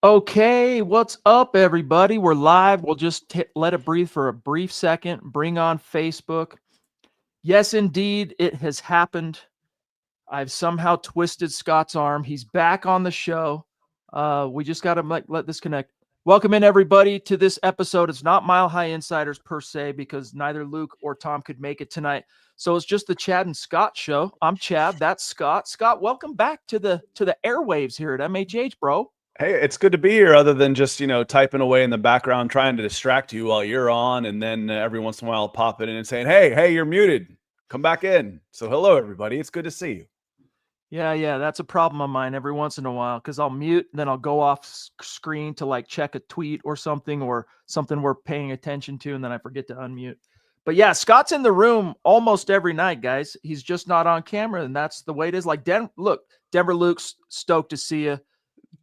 Okay, what's up, everybody? We're live. We'll just let it breathe for a brief second. Bring on Facebook. Yes, indeed, it has happened. I've somehow twisted Scott's arm. He's back on the show. We just got to let this connect. Welcome in, everybody, to this episode. It's not Mile High Insiders per se because neither Luke or Tom could make it tonight. So it's just the Chad and Scott show. I'm Chad. That's Scott. Scott, welcome back to the airwaves here at MHH, bro. Hey, it's good to be here other than just, typing away in the background, trying to distract you while you're on. And then every once in a while popping in and saying, hey, you're muted. Come back in. So hello, everybody. It's good to see you. Yeah, that's a problem of mine every once in a while because I'll mute and then I'll go off screen to like check a tweet or something we're paying attention to, and then I forget to unmute. But yeah, Scott's in the room almost every night, guys. He's just not on camera, and that's the way it is. Like Denver Luke's stoked to see you.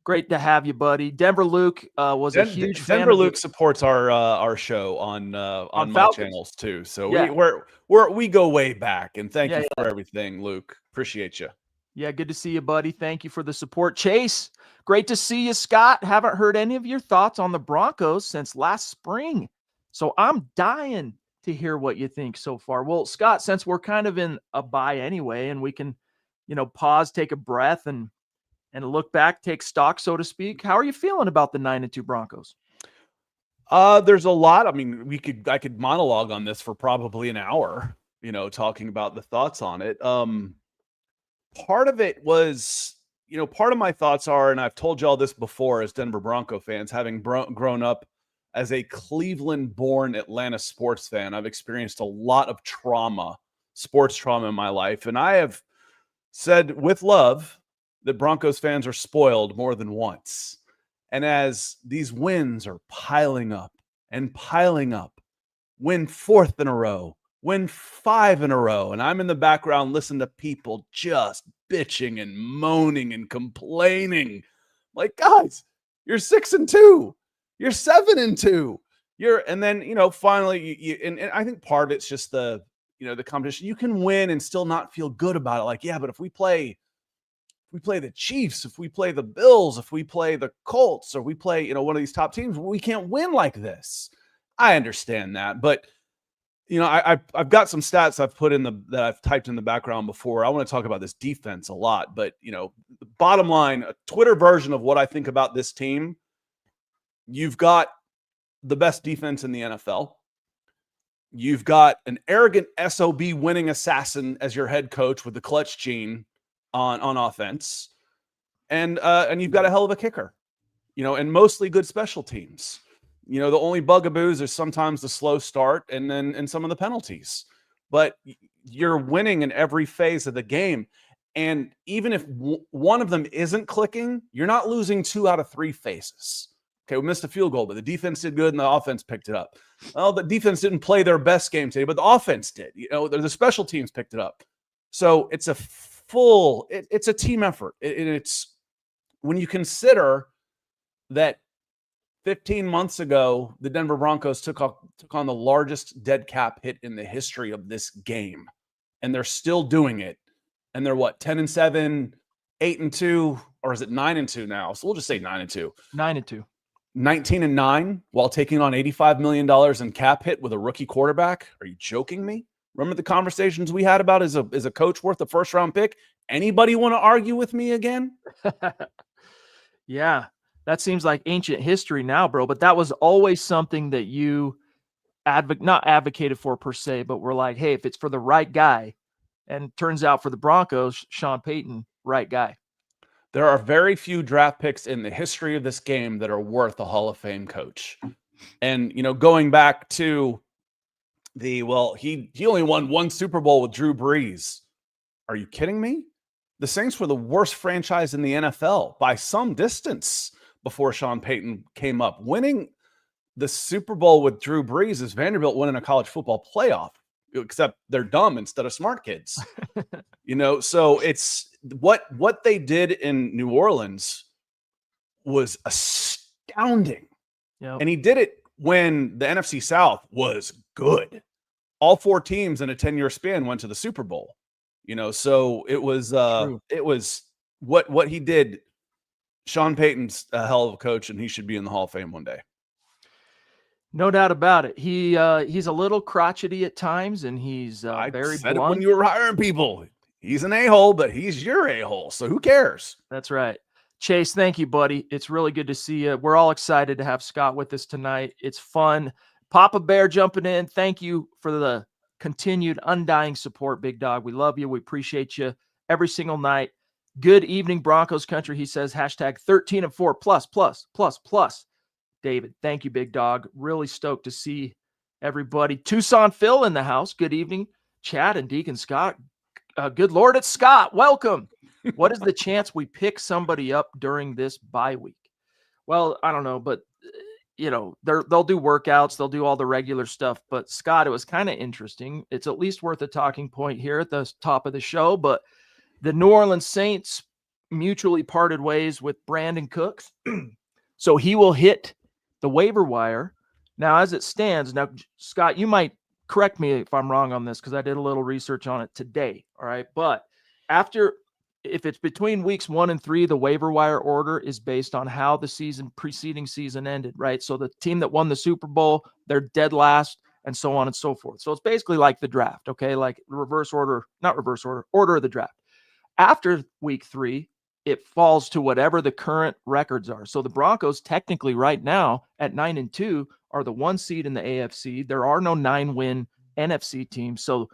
Great to have you, buddy. Denver Luke was a huge fan. Denver Luke supports our show on my channels too. So yeah. we go way back, and thank you for everything, Luke. Appreciate you. Yeah, good to see you, buddy. Thank you for the support. Chase, great to see you, Scott. Haven't heard any of your thoughts on the Broncos since last spring. So I'm dying to hear what you think so far. Well, Scott, since we're kind of in a bye anyway, and we can, pause, take a breath, and look back, take stock, so to speak. How are you feeling about the 9-2 Broncos? There's a lot. I mean, I could monologue on this for probably an hour, talking about the thoughts on it. Part of it was, part of my thoughts are, and I've told y'all this before as Denver Bronco fans, having grown up as a Cleveland-born Atlanta sports fan, I've experienced a lot of sports trauma in my life. And I have said with love that Broncos fans are spoiled more than once. And as these wins are piling up, win fourth in a row, win 5 in a row, and I'm in the background listening to people just bitching and moaning and complaining. Like, guys, you're 6-2, you're 7-2, and then finally and I think part of it's just the competition. You can win and still not feel good about it. Like, yeah, but if we play the Chiefs, if we play the Bills, if we play the Colts, or we play one of these top teams, we can't win like this. I understand that, but I've got some stats I've put in that I've typed in the background before. I want to talk about this defense a lot, but the bottom line, a Twitter version of what I think about this team. You've got the best defense in the NFL. You've got an arrogant SOB winning assassin as your head coach with the clutch gene on offense, and you've got a hell of a kicker, and mostly good special teams. The only bugaboos are sometimes the slow start and some of the penalties. But you're winning in every phase of the game. And even if one of them isn't clicking, you're not losing 2 out of 3 phases. Okay, we missed a field goal, but the defense did good and the offense picked it up. Well, the defense didn't play their best game today, but the offense did. The special teams picked it up. So it's it's a team effort. It's when you consider that 15 months ago, the Denver Broncos took on the largest dead cap hit in the history of this game, and they're still doing it. And they're what, 10-7, 8-2, or is it 9-2 now? So we'll just say 9-2. 9-2. 19-9 while taking on $85 million in cap hit with a rookie quarterback. Are you joking me? Remember the conversations we had about is a coach worth a first-round pick? Anybody want to argue with me again? Yeah. That seems like ancient history now, bro. But that was always something that you not advocated for per se, but we're like, hey, if it's for the right guy, and turns out for the Broncos, Sean Payton, right guy. There are very few draft picks in the history of this game that are worth a Hall of Fame coach. And, going back to he only won 1 Super Bowl with Drew Brees. Are you kidding me? The Saints were the worst franchise in the NFL by some distance before Sean Payton came up. Winning the Super Bowl with Drew Brees is Vanderbilt winning a college football playoff, except they're dumb instead of smart kids. So it's what they did in New Orleans was astounding. Yep. And he did it when the NFC South was good. All 4 teams in a 10-year span went to the Super Bowl. So it was what he did Sean Payton's a hell of a coach, and he should be in the Hall of Fame one day. No doubt about it. He's a little crotchety at times, and he's very said blunt. it when you were hiring people. He's an a-hole, but he's your a-hole, so who cares? That's right. Chase, thank you, buddy. It's really good to see you. We're all excited to have Scott with us tonight. It's fun. Papa Bear jumping in. Thank you for the continued undying support, big dog. We love you. We appreciate you every single night. Good evening, Broncos country. He says hashtag 13-4 plus. David, thank you, big dog. Really stoked to see everybody. Tucson Phil in the house. Good evening, Chad and Deacon Scott. Good Lord, it's Scott. Welcome. What is the chance we pick somebody up during this bye week? Well, I don't know, but they'll do workouts, they'll do all the regular stuff. But Scott, it was kind of interesting. It's at least worth a talking point here at the top of the show. But the New Orleans Saints mutually parted ways with Brandon Cooks, so he will hit the waiver wire. Now, as it stands, now Scott, you might correct me if I'm wrong on this because I did a little research on it today. All right, but if it's between weeks 1 and 3, the waiver wire order is based on how the preceding season ended, right? So the team that won the Super Bowl, they're dead last, and so on and so forth. So it's basically like the draft, okay? Like order of the draft. After week 3, it falls to whatever the current records are. So the Broncos technically right now at 9-2 are the 1 seed in the AFC. There are no 9-win NFC teams. So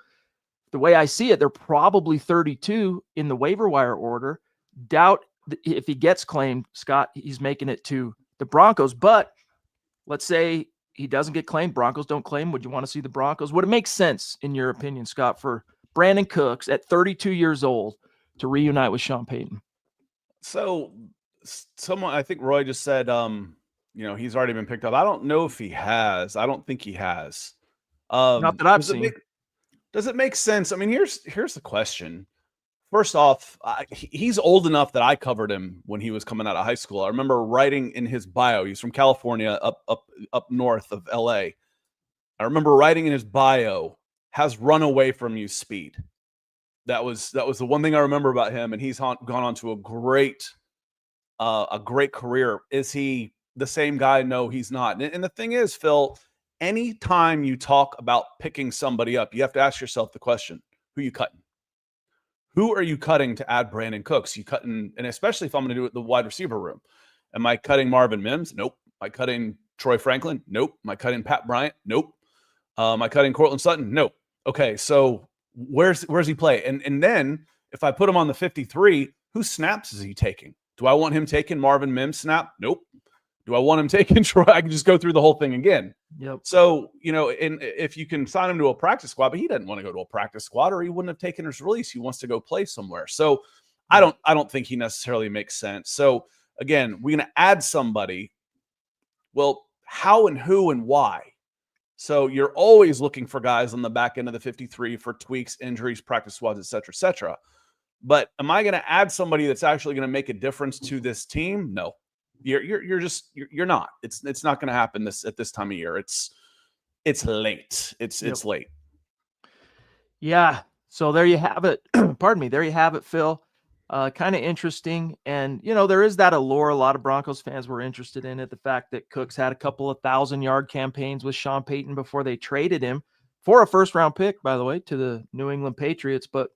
the way I see it, they're probably 32 in the waiver wire order. Doubt if he gets claimed, Scott, he's making it to the Broncos. But let's say he doesn't get claimed, Broncos don't claim. Would you want to see the Broncos? Would it make sense, in your opinion, Scott, for Brandon Cooks at 32 years old to reunite with Sean Payton? So someone, I think Roy just said, he's already been picked up. I don't know if he has. I don't think he has. Not that I've seen. Does it make sense? I mean, here's the question. First off, he's old enough that I covered him when he was coming out of high school. I remember writing in his bio. He's from California, up north of LA. I remember writing in his bio, has run away from you speed. That was the one thing I remember about him, and he's gone on to a great career. Is he the same guy? No, he's not. And the thing is, Phil, anytime you talk about picking somebody up, you have to ask yourself the question: who are you cutting? Who are you cutting to add Brandon Cooks? You cutting, and especially if I'm going to do it in the wide receiver room. Am I cutting Marvin Mims? Nope. Am I cutting Troy Franklin? Nope. Am I cutting Pat Bryant? Nope. Am I cutting Cortland Sutton? Nope. Okay, so where's he play? And then if I put him on the 53, whose snaps is he taking? Do I want him taking Marvin Mims' snap? Nope. Do I want him taking Troy? I can just go through the whole thing again. Yep. So, and if you can sign him to a practice squad, but he doesn't want to go to a practice squad, or he wouldn't have taken his release. He wants to go play somewhere. So I don't think he necessarily makes sense. So again, we're going to add somebody. Well, how and who and why? So you're always looking for guys on the back end of the 53 for tweaks, injuries, practice squads, et cetera, et cetera. But am I going to add somebody that's actually going to make a difference to this team? No. You're not. It's not going to happen at this time of year. It's late. It's late. Yeah. So there you have it. Pardon me. There you have it, Phil. Kind of interesting. And, there is that allure. A lot of Broncos fans were interested in it. The fact that Cooks had a couple of 1,000-yard campaigns with Sean Payton before they traded him for a first-round pick, by the way, to the New England Patriots. But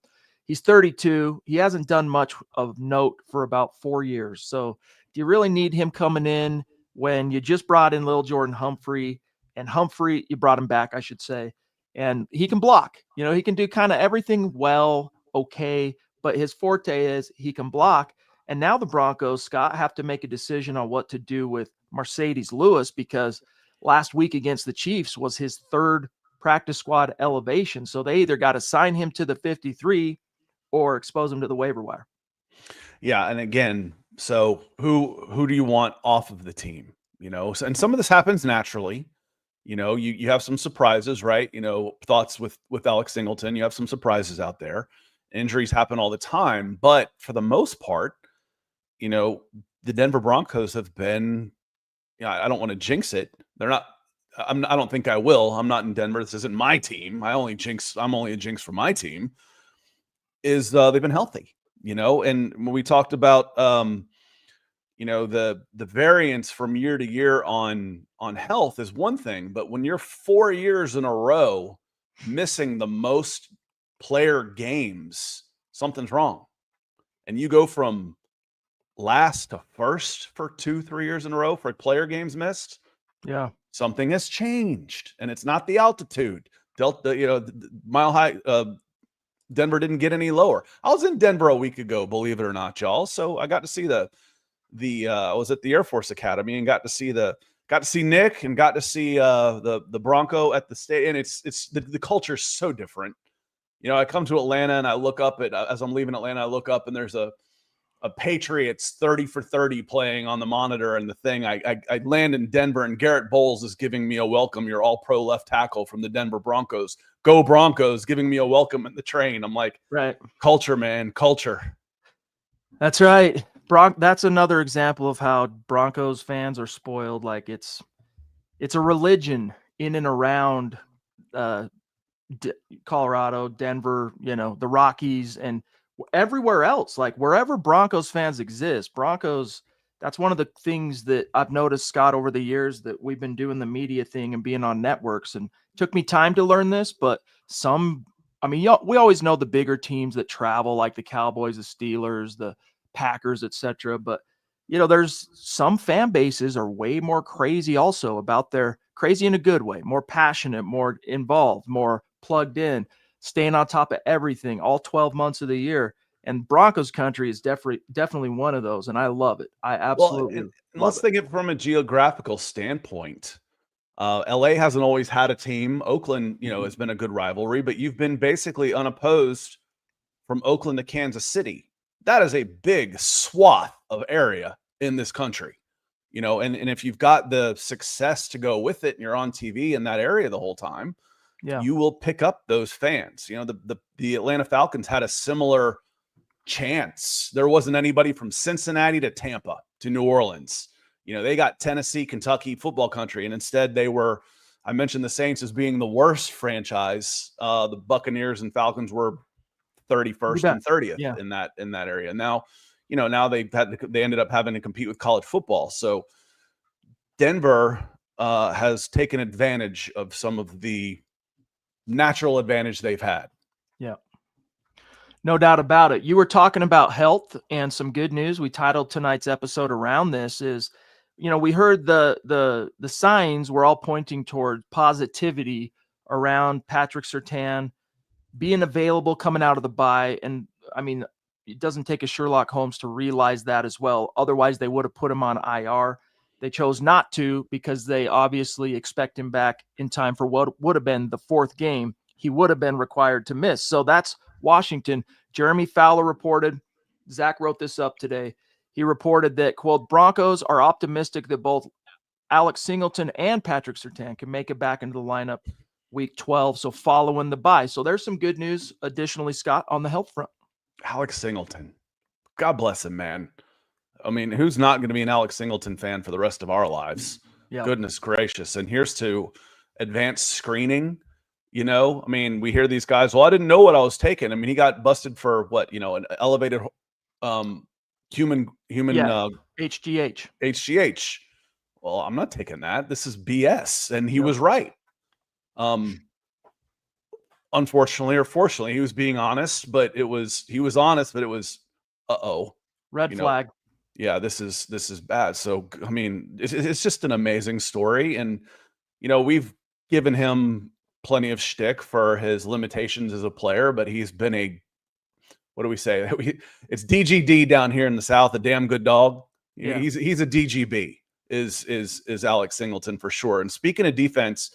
he's 32. He hasn't done much of note for about 4 years. So do you really need him coming in when you just brought in Lil Jordan Humphrey? And Humphrey, you brought him back, I should say. And he can block. He can do kind of everything well, okay. But his forte is he can block. And now the Broncos, Scott, have to make a decision on what to do with Mercedes Lewis, because last week against the Chiefs was his 3rd practice squad elevation. So they either got to sign him to the 53 or expose him to the waiver wire. Yeah, and again, so who do you want off of the team? And some of this happens naturally. You have some surprises, right? Thoughts with Alex Singleton. You have some surprises out there. Injuries happen all the time, but for the most part, the Denver Broncos have been. I don't want to jinx it. They're not. I don't think I will. I'm not in Denver. This isn't my team. I'm only a jinx for my team. They've been healthy. And when we talked about, the variance from year to year on health is one thing, but when you're 4 years in a row missing the most player games, something's wrong. And you go from last to first for 2-3 years in a row for player games missed. Yeah. Something has changed, and it's not the altitude. Delta, the Mile High, Denver didn't get any lower. I was in Denver a week ago, believe it or not, y'all. So I got to see I was at the Air Force Academy and got to see Nick and got to see the Bronco at the state. And it's the culture's so different. I come to Atlanta and I look up as I'm leaving Atlanta, I look up and there's a Patriots 30 for 30 playing on the monitor and the thing. I land in Denver and Garrett Bowles is giving me a welcome. You're all pro left tackle from the Denver Broncos. Go Broncos, giving me a welcome in the train. I'm like, right. Culture, man, culture. That's right. That's another example of how Broncos fans are spoiled. Like it's a religion in and around Colorado, Denver, the Rockies, and everywhere else. Like wherever Broncos fans exist, that's one of the things that I've noticed, Scott, over the years that we've been doing the media thing and being on networks, and it took me time to learn this, but we always know the bigger teams that travel, like the Cowboys, the Steelers, the Packers, etc. But there's some fan bases are way more crazy also about their crazy in a good way, more passionate, more involved, more plugged in, staying on top of everything all 12 months of the year. And Broncos country is definitely one of those. And I love it. I absolutely and let's think it from a geographical standpoint. LA hasn't always had a team. Oakland, has been a good rivalry, but you've been basically unopposed from Oakland to Kansas City. That is a big swath of area in this country, and if you've got the success to go with it and you're on TV in that area the whole time, you will pick up those fans. The Atlanta Falcons had a similar chance. There wasn't anybody from Cincinnati to Tampa to New Orleans. They got Tennessee, Kentucky football country, and instead I mentioned the Saints as being the worst franchise. The Buccaneers and Falcons were 31st and 30th in that area. Now, now they ended up having to compete with college football. So Denver has taken advantage of some of the natural advantage they've had. Yeah. No doubt about it. You were talking about health and some good news. We titled tonight's episode around this is, we heard the signs were all pointing toward positivity around Patrick Surtain being available coming out of the bye. And it doesn't take a Sherlock Holmes to realize that as well. Otherwise, they would have put him on IR. They chose not to because they obviously expect him back in time for what would have been the fourth game he would have been required to miss. So that's Washington. Jeremy Fowler reported, Zach wrote this up today. He reported that, quote, Broncos are optimistic that both Alex Singleton and Patrick Surtain can make it back into the lineup week 12. So following the bye. So there's some good news. Additionally, Scott, on the health front. Alex Singleton. God bless him, man. Who's not going to be an Alex Singleton fan for the rest of our lives? Yeah. Goodness gracious. And here's to advanced screening. We hear these guys, well, I didn't know what I was taking. He got busted for what, an elevated human HGH. Well, I'm not taking that. This is BS. And he was right. Unfortunately or fortunately, he was being honest, but he was honest, but it was red flag. Yeah, this is bad. So it's just an amazing story, and we've given him plenty of shtick for his limitations as a player, but he's been what do we say? It's DGD down here in the South, a damn good dog. Yeah. He's a DGB. Is Alex Singleton for sure. And speaking of defense,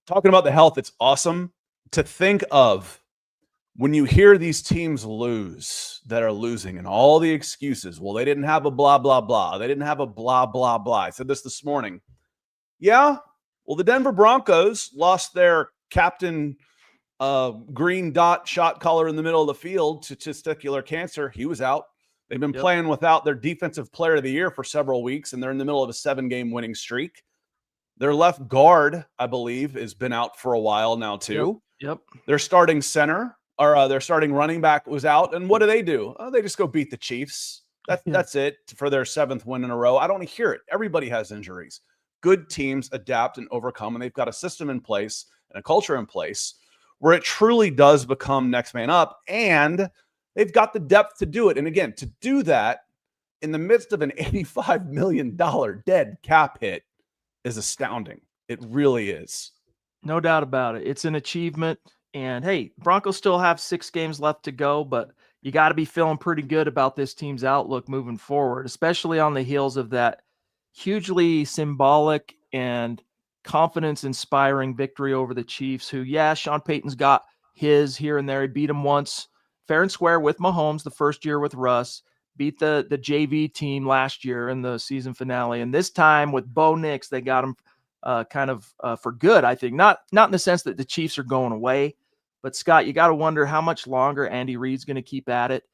talking about the health, it's awesome to think of when you hear these teams lose that are losing and all the excuses. Well, they didn't have a blah, blah, blah. They didn't have a blah, blah, blah. I said this morning. Yeah. Well, the Denver Broncos lost their captain green dot shot caller in the middle of the field to testicular cancer. He was out. They've been playing without their defensive player of the year for several weeks, and they're in the middle of a 7-game winning streak. Their left guard, I believe, has been out for a while now too. Yep. Their starting center or their starting running back was out. And what do? They just go beat the Chiefs. That's it for their 7th win in a row. I don't hear it. Everybody has injuries. Good teams adapt and overcome, and they've got a system in place and a culture in place where it truly does become next man up, and they've got the depth to do it. And again, to do that in the midst of an $85 million dead cap hit is astounding. It really is. No doubt about it. It's an achievement. And hey, Broncos still have 6 games left to go, but you got to be feeling pretty good about this team's outlook moving forward, especially on the heels of that hugely symbolic and confidence-inspiring victory over the Chiefs, who, yeah, Sean Payton's got his here and there. He beat him once fair and square with Mahomes the first year with Russ, beat the JV team last year in the season finale. And this time with Bo Nix, they got him for good, I think. Not in the sense that the Chiefs are going away, but Scott, you got to wonder how much longer Andy Reid's going to keep at it.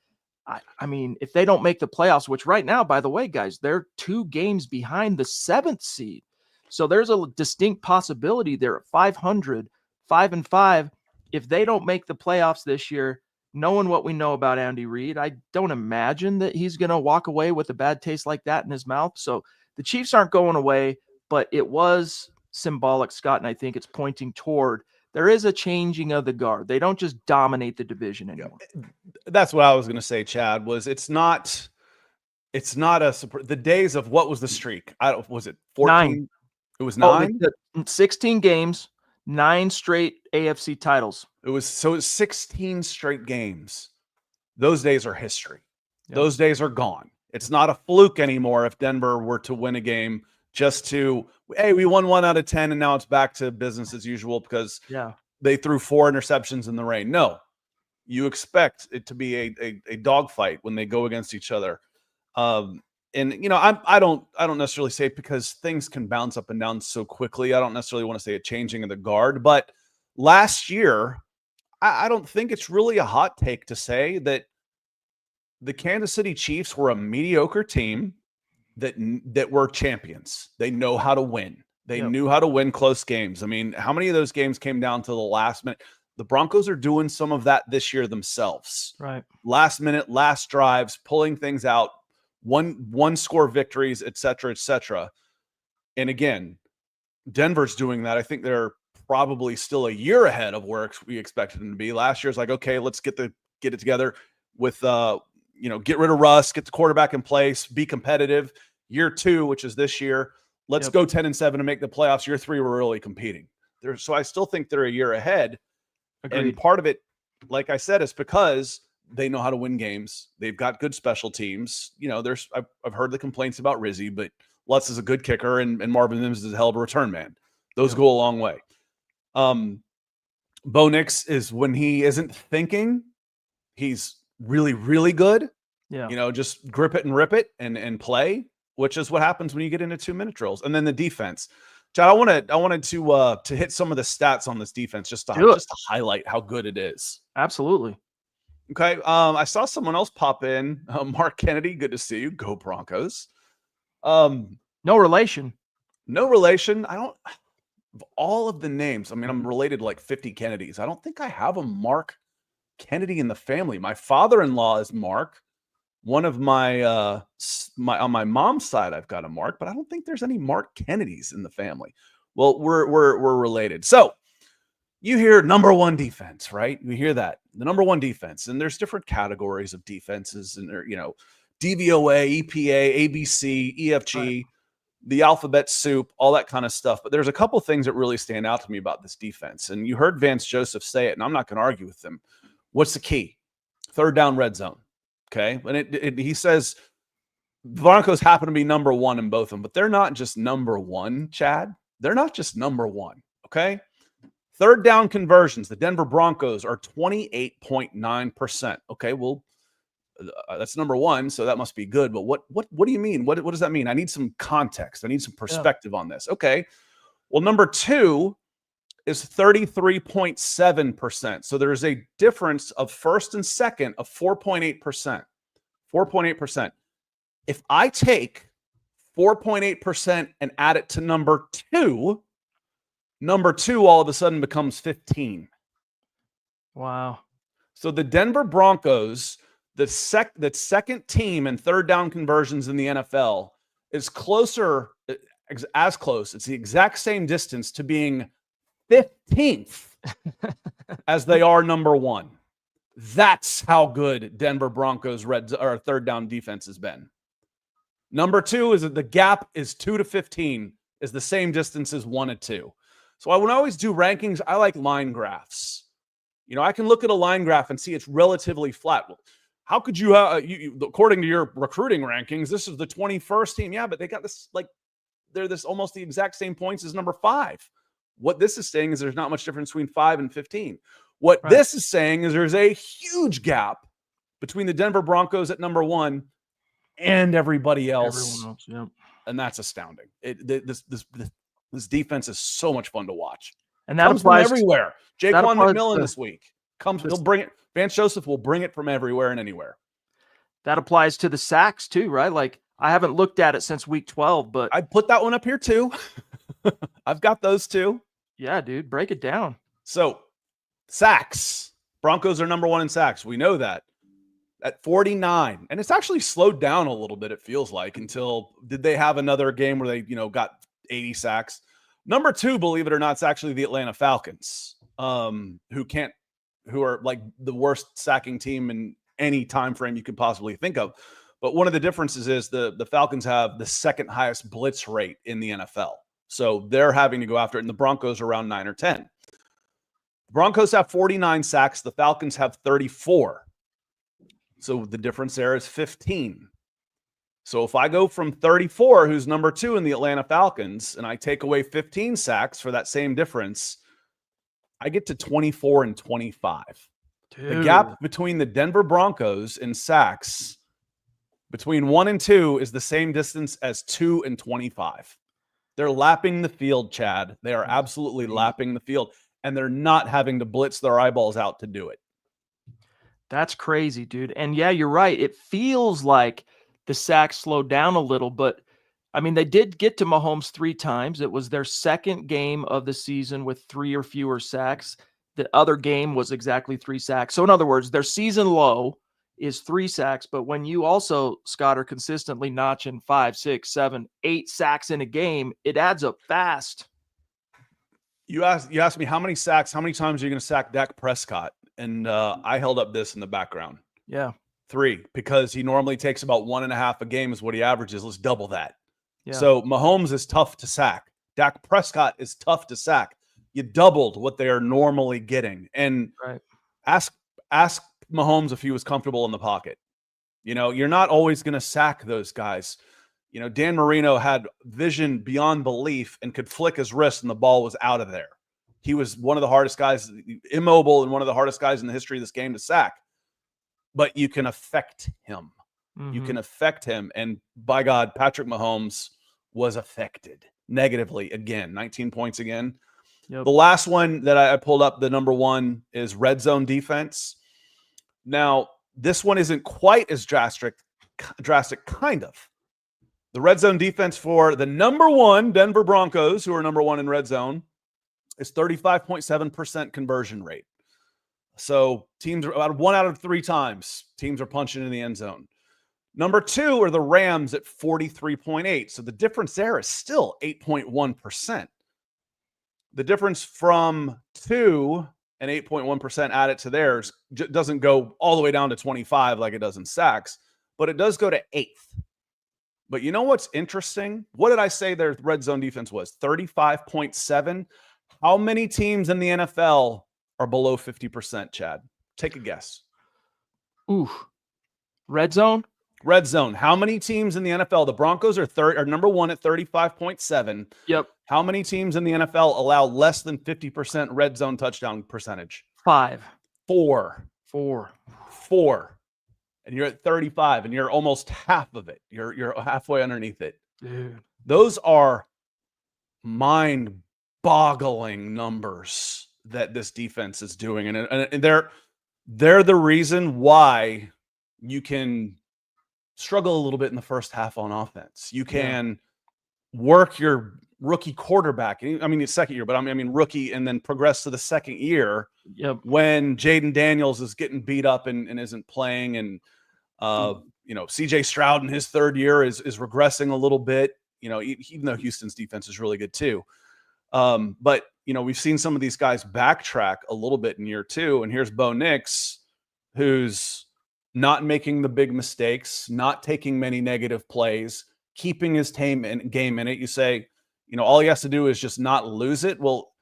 I mean, if they don't make the playoffs, which right now, by the way, guys, they're 2 games behind the 7th seed. So there's a distinct possibility they're at 500, 5-5. If they don't make the playoffs this year, knowing what we know about Andy Reid, I don't imagine that he's going to walk away with a bad taste like that in his mouth. So the Chiefs aren't going away, but it was symbolic, Scott, and I think it's pointing toward there is a changing of the guard. They don't just dominate the division anymore. That's what I was going to say, Chad, was it's not the days of what was the streak? Was it 14? 9. It was 9? 16 games, 9 straight AFC titles. It was 16 straight games. Those days are history. Yep. Those days are gone. It's not a fluke anymore if Denver were to win a game just to, hey, we won 1 out of 10 and now it's back to business as usual because they threw 4 interceptions in the rain. No, you expect it to be a dogfight when they go against each other. And you know, I don't necessarily say it because things can bounce up and down so quickly. I don't necessarily want to say a changing of the guard, but last year, I don't think it's really a hot take to say that the Kansas City Chiefs were a mediocre team that were champions. They know how to win. They knew how to win close games. I mean, how many of those games came down to the last minute? The Broncos are doing some of that this year themselves. Right. Last minute, last drives, pulling things out, one score victories, et cetera, et cetera. And again, Denver's doing that. I think they're probably still a year ahead of where we expected them to be. Last year's like, okay, let's get it together with get rid of Russ, get the quarterback in place, be competitive. Year 2, which is this year, let's go 10-7 and make the playoffs. Year 3, we're really competing. So I still think they're a year ahead. Agreed. And part of it, like I said, is because they know how to win games. They've got good special teams. You know, I've heard the complaints about Rizzy, but Lutz is a good kicker and Marvin Mims is a hell of a return man. Those go a long way. Bo Nix is when he isn't thinking, he's really, really good. Yeah. You know, just grip it and rip it and play, which is what happens when you get into 2-minute drills. And then the defense. Chad, I wanted to hit some of the stats on this defense just to highlight how good it is. Absolutely. Okay. I saw someone else pop in. Mark Kennedy, good to see you. Go Broncos. No relation. No relation. I don't. Of all of the names, I mean, I'm related to like 50 Kennedys. I don't think I have a Mark Kennedy in the family. My father-in-law is Mark. One of my on my mom's side, I've got a Mark, but I don't think there's any Mark Kennedys in the family. Well, we're related. So you hear number 1 defense, right? You hear that, the number 1 defense, and there's different categories of defenses, and there, DVOA, EPA, ABC, EFG. Right. The alphabet soup, all that kind of stuff. But there's a couple things that really stand out to me about this defense. And you heard Vance Joseph say it, and I'm not going to argue with him. What's the key? 3rd down, red zone. Okay. And he says the Broncos happen to be number 1 in both of them, but they're not just number 1, Chad. They're not just number 1. Okay. 3rd down conversions. The Denver Broncos are 28.9%. Okay. Well, that's number 1, so that must be good. But what do you mean? What does that mean? I need some context. I need some perspective on this. Okay. Well, number 2 is 33.7%. So there's a difference of first and second of 4.8%. 4.8%. If I take 4.8% and add it to number 2 all of a sudden becomes 15. Wow. So the Denver Broncos The second team in third down conversions in the NFL is closer, as close. It's the exact same distance to being 15th as they are number one. That's how good Denver Broncos third down defense has been. Number two is that the gap is 2 to 15 is the same distance as 1 to 2. So when I always do rankings, I like line graphs. I can look at a line graph and see it's relatively flat. How could you, according to your recruiting rankings, this is the 21st team. Yeah, but they got this, they're this almost the exact same points as number 5. What this is saying is there's not much difference between 5 and 15. What this is saying is there's a huge gap between the Denver Broncos at number 1 and everybody else. Everyone else, yep. And that's astounding. This defense is so much fun to watch. And that comes applies from everywhere. Jaquan McMillan this week he'll bring it. Vance Joseph will bring it from everywhere and anywhere. That applies to the sacks too, right? Like, I haven't looked at it since week 12, but I put that one up here too. I've got those too. Yeah, dude, break it down. So, sacks. Broncos are number 1 in sacks. We know that. At 49. And it's actually slowed down a little bit, it feels like, until did they have another game where they, got 80 sacks? Number 2, believe it or not, is actually the Atlanta Falcons, who are like the worst sacking team in any time frame you could possibly think of. But one of the differences is the Falcons have the second highest blitz rate in the NFL. So they're having to go after it, and the Broncos are around 9 or 10. The Broncos have 49 sacks. The Falcons have 34. So the difference there is 15. So if I go from 34, who's number 2 in the Atlanta Falcons, and I take away 15 sacks for that same difference, I get to 24 and 25. Dude. The gap between the Denver Broncos in sacks between 1 and 2 is the same distance as 2 and 25. They're lapping the field, Chad. They are absolutely lapping the field, and they're not having to blitz their eyeballs out to do it. That's crazy, dude. And yeah, you're right. It feels like the sacks slowed down a little, but I mean, they did get to Mahomes 3 times. It was their second game of the season with 3 or fewer sacks. The other game was exactly 3 sacks. So in other words, their season low is 3 sacks. But when you also, Scott, are consistently notching 5, 6, 7, 8 sacks in a game, it adds up fast. You asked me how many times are you going to sack Dak Prescott? And I held up this in the background. Yeah. 3, because he normally takes about 1.5 a game is what he averages. Let's double that. Yeah. So Mahomes is tough to sack. Dak Prescott is tough to sack. You doubled what they are normally getting. And ask Mahomes if he was comfortable in the pocket. You're not always going to sack those guys. Dan Marino had vision beyond belief and could flick his wrist and the ball was out of there. He was one of the hardest guys, immobile, and one of the hardest guys in the history of this game to sack. But you can affect him. Mm-hmm. You can affect him. And by God, Patrick Mahomes was affected negatively again. 19 points again. Yep. The last one that I pulled up, the number 1, is red zone defense. Now, this one isn't quite as drastic, kind of. The red zone defense for the number 1 Denver Broncos, who are number 1 in red zone, is 35.7% conversion rate. So teams are about 1 out of 3 times teams are punching in the end zone. Number 2 are the Rams at 43.8. So the difference there is still 8.1%. The difference from 2 and 8.1% added to theirs doesn't go all the way down to 25 like it does in sacks, but it does go to 8th. But you know what's interesting? What did I say their red zone defense was? 35.7. How many teams in the NFL are below 50%, Chad? Take a guess. Ooh. Red zone? Red zone. How many teams in the NFL? The Broncos are number 1 at 35.7. Yep. How many teams in the NFL allow less than 50% red zone touchdown percentage? 5. 4. 4. And you're at 35, and you're almost half of it. You're halfway underneath it. Dude. Those are mind-boggling numbers that this defense is doing, and they're the reason why you can struggle a little bit in the first half on offense. You can work your rookie quarterback. I mean, it's second year, but I mean rookie, and then progress to the second year. Yep. When Jaden Daniels is getting beat up and isn't playing, and CJ Stroud in his third year is regressing a little bit, even though Houston's defense is really good too. But we've seen some of these guys backtrack a little bit in year two. And here's Bo Nix, who's not making the big mistakes, not taking many negative plays, keeping his game in it. You say, all he has to do is just not lose it. Well,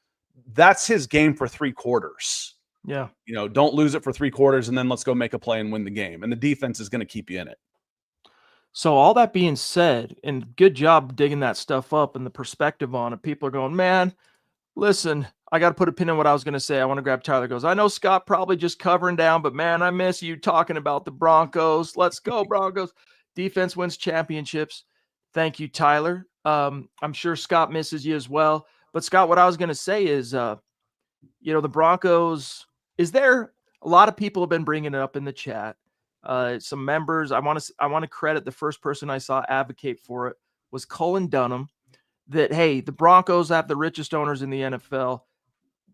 that's his game for 3 quarters. Yeah. Don't lose it for 3 quarters and then let's go make a play and win the game. And the defense is going to keep you in it. So all that being said, and good job digging that stuff up and the perspective on it, people are going, man, listen, I got to put a pin in what I was going to say. I want to grab Tyler. Goes, I know Scott probably just covering down, but man, I miss you talking about the Broncos. Let's go, Broncos. Defense wins championships. Thank you, Tyler. I'm sure Scott misses you as well. But Scott, what I was going to say is, the Broncos, is there a lot of people have been bringing it up in the chat. Some members, I want to credit the first person I saw advocate for it was Cullen Dunham, that, hey, the Broncos have the richest owners in the NFL.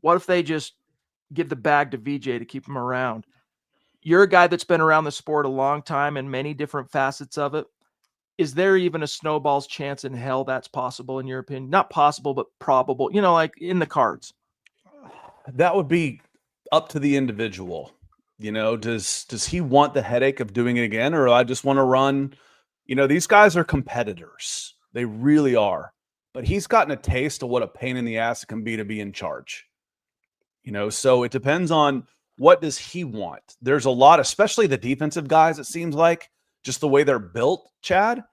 What if they just give the bag to VJ to keep him around? You're a guy that's been around the sport a long time and many different facets of it. Is there even a snowball's chance in hell that's possible, in your opinion? Not possible, but probable, like in the cards. That would be up to the individual. Does he want the headache of doing it again? Or I just want to run, these guys are competitors. They really are. But he's gotten a taste of what a pain in the ass it can be to be in charge. So it depends on what does he want. There's a lot, especially the defensive guys, it seems like, just the way they're built, Chad,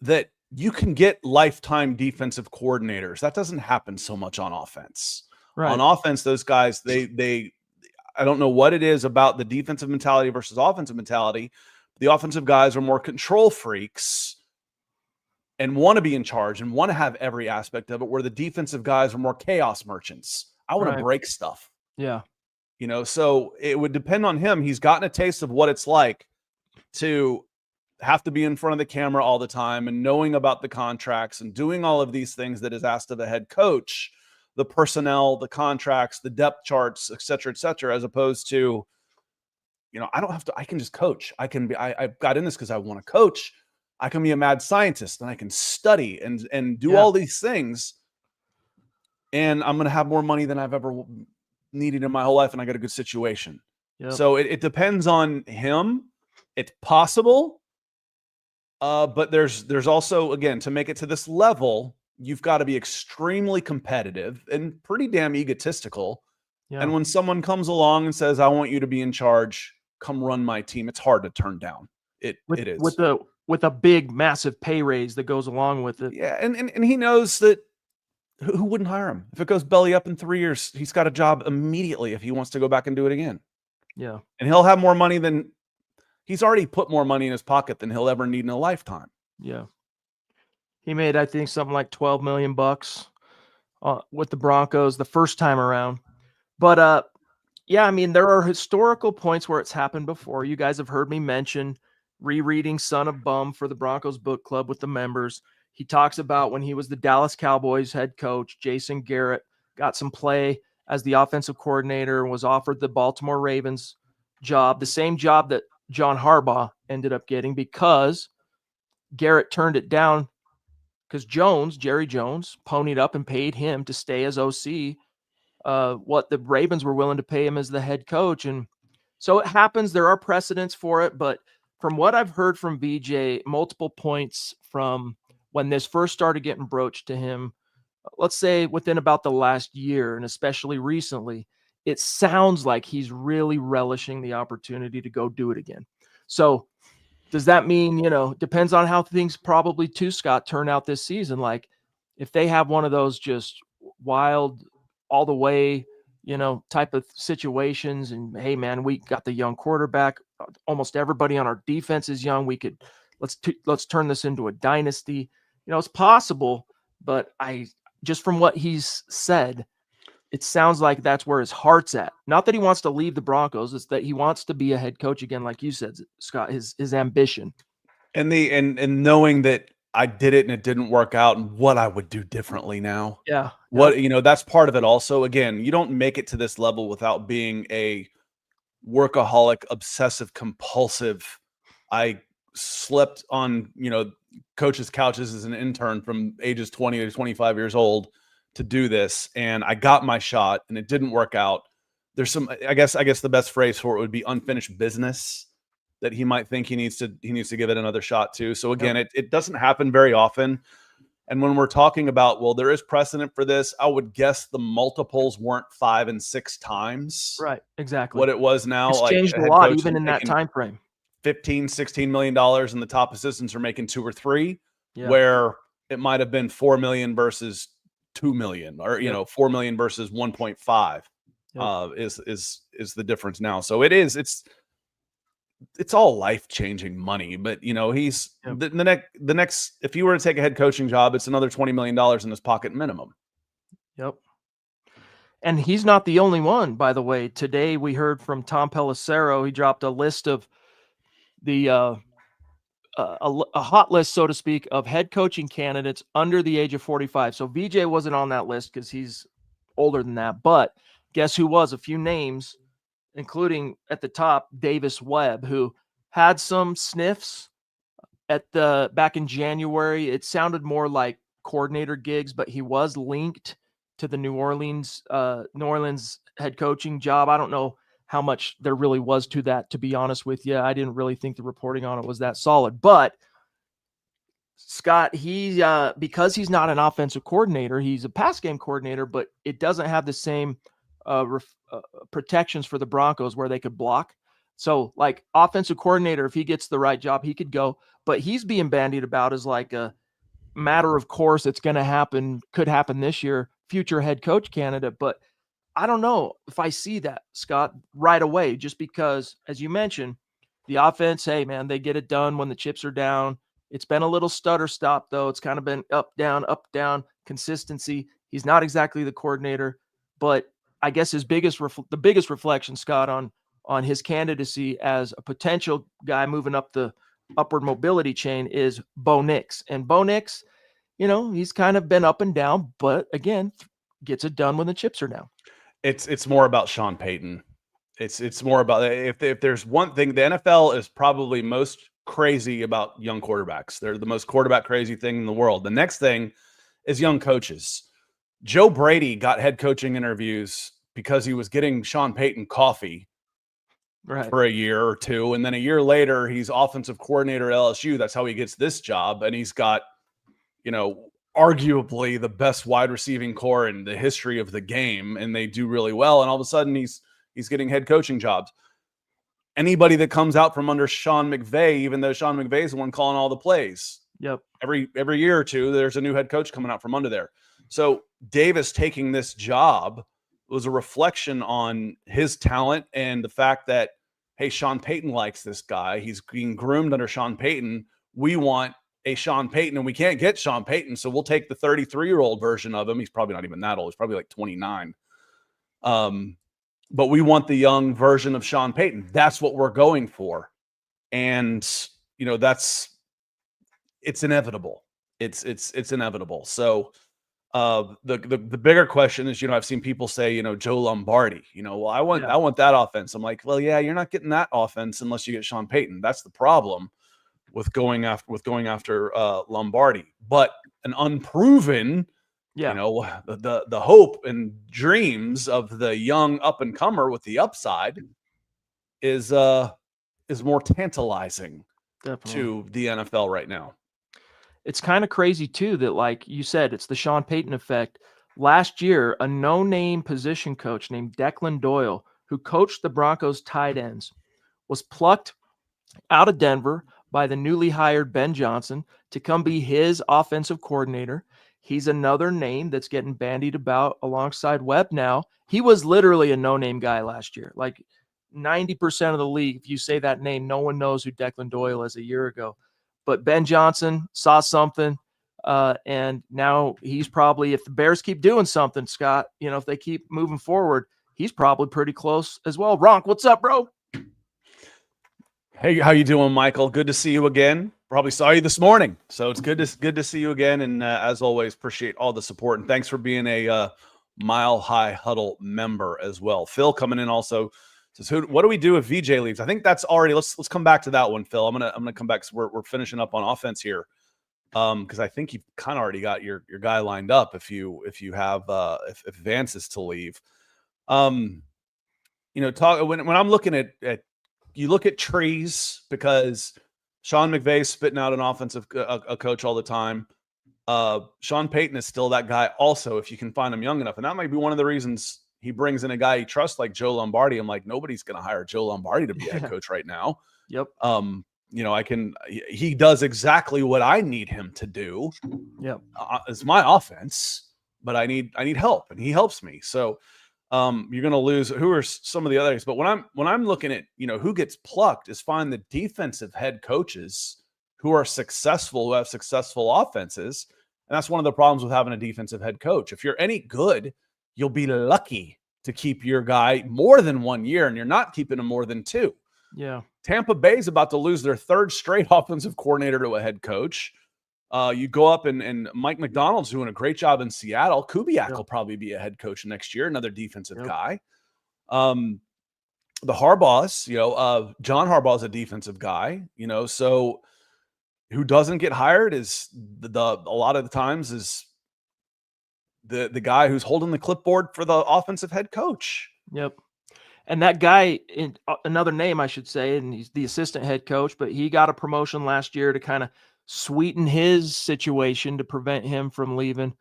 that you can get lifetime defensive coordinators. That doesn't happen so much on offense. Right. On offense, those guys, they I don't know what it is about the defensive mentality versus offensive mentality. The offensive guys are more control freaks and want to be in charge and want to have every aspect of it, where the defensive guys are more chaos merchants. I want to break stuff. Yeah. So it would depend on him. He's gotten a taste of what it's like to have to be in front of the camera all the time and knowing about the contracts and doing all of these things that is asked of a head coach, the personnel, the contracts, the depth charts, et cetera, as opposed to, I don't have to, I can just coach. I got in this because I want to coach. I can be a mad scientist and I can study and do all these things. And I'm going to have more money than I've ever needed in my whole life. And I got a good situation. Yep. So it depends on him. It's possible. But there's also, again, to make it to this level, you've got to be extremely competitive and pretty damn egotistical. Yeah. And when someone comes along and says, I want you to be in charge, come run my team, it's hard to turn down. It is. With a big, massive pay raise that goes along with it. Yeah, and he knows that who wouldn't hire him? If it goes belly up in 3 years, he's got a job immediately if he wants to go back and do it again. Yeah. And he'll have more money than he's already put more money in his pocket than he'll ever need in a lifetime. Yeah. He made, I think, something like $12 million with the Broncos the first time around. But yeah, I mean, there are historical points where it's happened before. You guys have heard me mention rereading Son of Bum for the Broncos book club with the members. He talks about when he was the Dallas Cowboys head coach, Jason Garrett got some play as the offensive coordinator and was offered the Baltimore Ravens job, the same job that John Harbaugh ended up getting, because Garrett turned it down because Jerry Jones, ponied up and paid him to stay as OC, what the Ravens were willing to pay him as the head coach. And so it happens. There are precedents for it. But from what I've heard from VJ, multiple points from when this first started getting broached to him, let's say within about the last year, and especially recently, it sounds like he's really relishing the opportunity to go do it again. So does that mean, depends on how things probably too, Scott, turn out this season. Like if they have one of those just wild all the way, type of situations, and hey man, we got the young quarterback, almost everybody on our defense is young. Let's turn this into a dynasty. It's possible, but just from what he's said, it sounds like that's where his heart's at. Not that he wants to leave the Broncos, it's that he wants to be a head coach again, like you said, Scott, his ambition. And knowing that I did it and it didn't work out and what I would do differently now. Yeah. That's part of it also. Again, you don't make it to this level without being a workaholic, obsessive, compulsive. I slept on, coaches' couches as an intern from ages 20 to 25 years old to do this. And I got my shot and it didn't work out. There's some, I guess the best phrase for it would be unfinished business that he might think he needs to give it another shot to. So again, it doesn't happen very often. And when we're talking about, well, there is precedent for this, I would guess the multiples weren't 5 and 6 times. Right. Exactly. What it was now. It's like changed a lot, even in that time frame. $15-16 million, and the top assistants are making 2 or 3, where it might have been 4 million versus 2 million, or, 4 million versus 1.5 is the difference now. So it's all life-changing money, but he's the next, if you were to take a head coaching job, it's another $20 million in his pocket minimum. Yep. And he's not the only one, by the way. Today we heard from Tom Pelissero. He dropped a list of the a hot list, so to speak, of head coaching candidates under the age of 45. So VJ wasn't on that list because he's older than that. But guess who was? A few names, including at the top, Davis Webb, who had some sniffs back in January. It sounded more like coordinator gigs, but he was linked to the New Orleans head coaching job. I don't know how much there really was to that, to be honest with you. I didn't really think the reporting on it was that solid. But Scott, because he's not an offensive coordinator, he's a pass game coordinator, but it doesn't have the same protections for the Broncos where they could block. So like offensive coordinator, if he gets the right job, he could go, but he's being bandied about as like a matter of course. It's going to happen, could happen this year, future head coach candidate. But I don't know if I see that, Scott, right away, just because, as you mentioned, the offense, hey man, they get it done when the chips are down. It's been a little stutter stop though. It's kind of been up, down, consistency. He's not exactly the coordinator, but I guess the biggest reflection, Scott, on his candidacy as a potential guy moving up the upward mobility chain is Bo Nix. And Bo Nix, he's kind of been up and down, but again, gets it done when the chips are down. It's more about Sean Payton. It's more about, if there's one thing, the NFL is probably most crazy about young quarterbacks. They're the most quarterback crazy thing in the world. The next thing is young coaches. Joe Brady got head coaching interviews because he was getting Sean Payton coffee for a year or two. And then a year later, he's offensive coordinator at LSU. That's how he gets this job. And he's got, arguably the best wide receiving core in the history of the game. And they do really well. And all of a sudden he's getting head coaching jobs. Anybody that comes out from under Sean McVay, even though Sean McVay is the one calling all the plays. Yep. Every year or two, there's a new head coach coming out from under there. So Davis taking this job was a reflection on his talent and the fact that, hey, Sean Payton likes this guy. He's being groomed under Sean Payton. We want a Sean Payton, and we can't get Sean Payton, so we'll take the 33-year-old version of him. He's probably not even that old. He's probably like 29. But we want the young version of Sean Payton. That's what we're going for. And, it's inevitable. It's inevitable. So the bigger question is, I've seen people say, Joe Lombardi, well, I want that offense. I'm like, well, yeah, you're not getting that offense unless you get Sean Payton. That's the problem with going after Lombardi. But an unproven, the hope and dreams of the young up and comer with the upside is more tantalizing to the NFL right now. It's kind of crazy too that, like you said, it's the Sean Payton effect. Last year, a no-name position coach named Declan Doyle, who coached the Broncos tight ends, was plucked out of Denver by the newly hired Ben Johnson to come be his offensive coordinator. He's another name that's getting bandied about alongside Webb now. He was literally a no-name guy last year. Like 90% of the league, if you say that name, no one knows who Declan Doyle is a year ago. But Ben Johnson saw something, and now he's probably, if the Bears keep doing something, Scott, if they keep moving forward, he's probably pretty close as well. Ronk, what's up, bro? Hey, how you doing, Michael? Good to see you again. Probably saw you this morning, so it's good to see you again. And as always, appreciate all the support, and thanks for being a Mile High Huddle member as well. Phil coming in also So what do we do if VJ leaves? I think that's already. Let's come back to that one, Phil. I'm gonna come back because we're finishing up on offense here. Because I think you've kind of already got your guy lined up if you have if Vance is to leave. When I'm looking at you look at trees because Sean McVay's spitting out an offensive a coach all the time. Sean Payton is still that guy also if you can find him young enough, and that might be one of the reasons he brings in a guy he trusts like Joe Lombardi. I'm like, nobody's going to hire Joe Lombardi to be a head coach right now. Yep. He does exactly what I need him to do. Yep. It's my offense, but I need help, and he helps me. So you're going to lose. Who are some of the others? But when I'm looking at, who gets plucked is find the defensive head coaches who are successful, who have successful offenses. And that's one of the problems with having a defensive head coach. If you're any good, you'll be lucky to keep your guy more than 1 year, and you're not keeping him more than 2. Yeah. Tampa Bay's about to lose their 3rd straight offensive coordinator to a head coach. You go up and Mike McDonald's doing a great job in Seattle. Kubiak will probably be a head coach next year, another defensive guy. The Harbaughs, John Harbaugh's a defensive guy, so who doesn't get hired is a lot of the times is the guy who's holding the clipboard for the offensive head coach. Yep. And that guy, in another name, I should say, and he's the assistant head coach, but he got a promotion last year to kind of sweeten his situation to prevent him from leaving.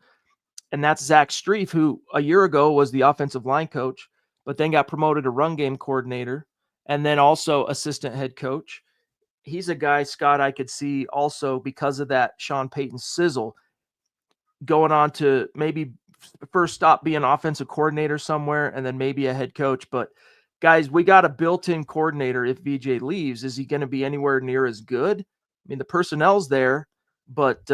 And that's Zach Strief, who a year ago was the offensive line coach, but then got promoted to run game coordinator and then also assistant head coach. He's a guy, Scott, I could see also because of that Sean Payton sizzle going on to maybe first stop being offensive coordinator somewhere and then maybe a head coach. But guys, we got a built-in coordinator. If VJ leaves, is he going to be anywhere near as good? I mean, the personnel's there, but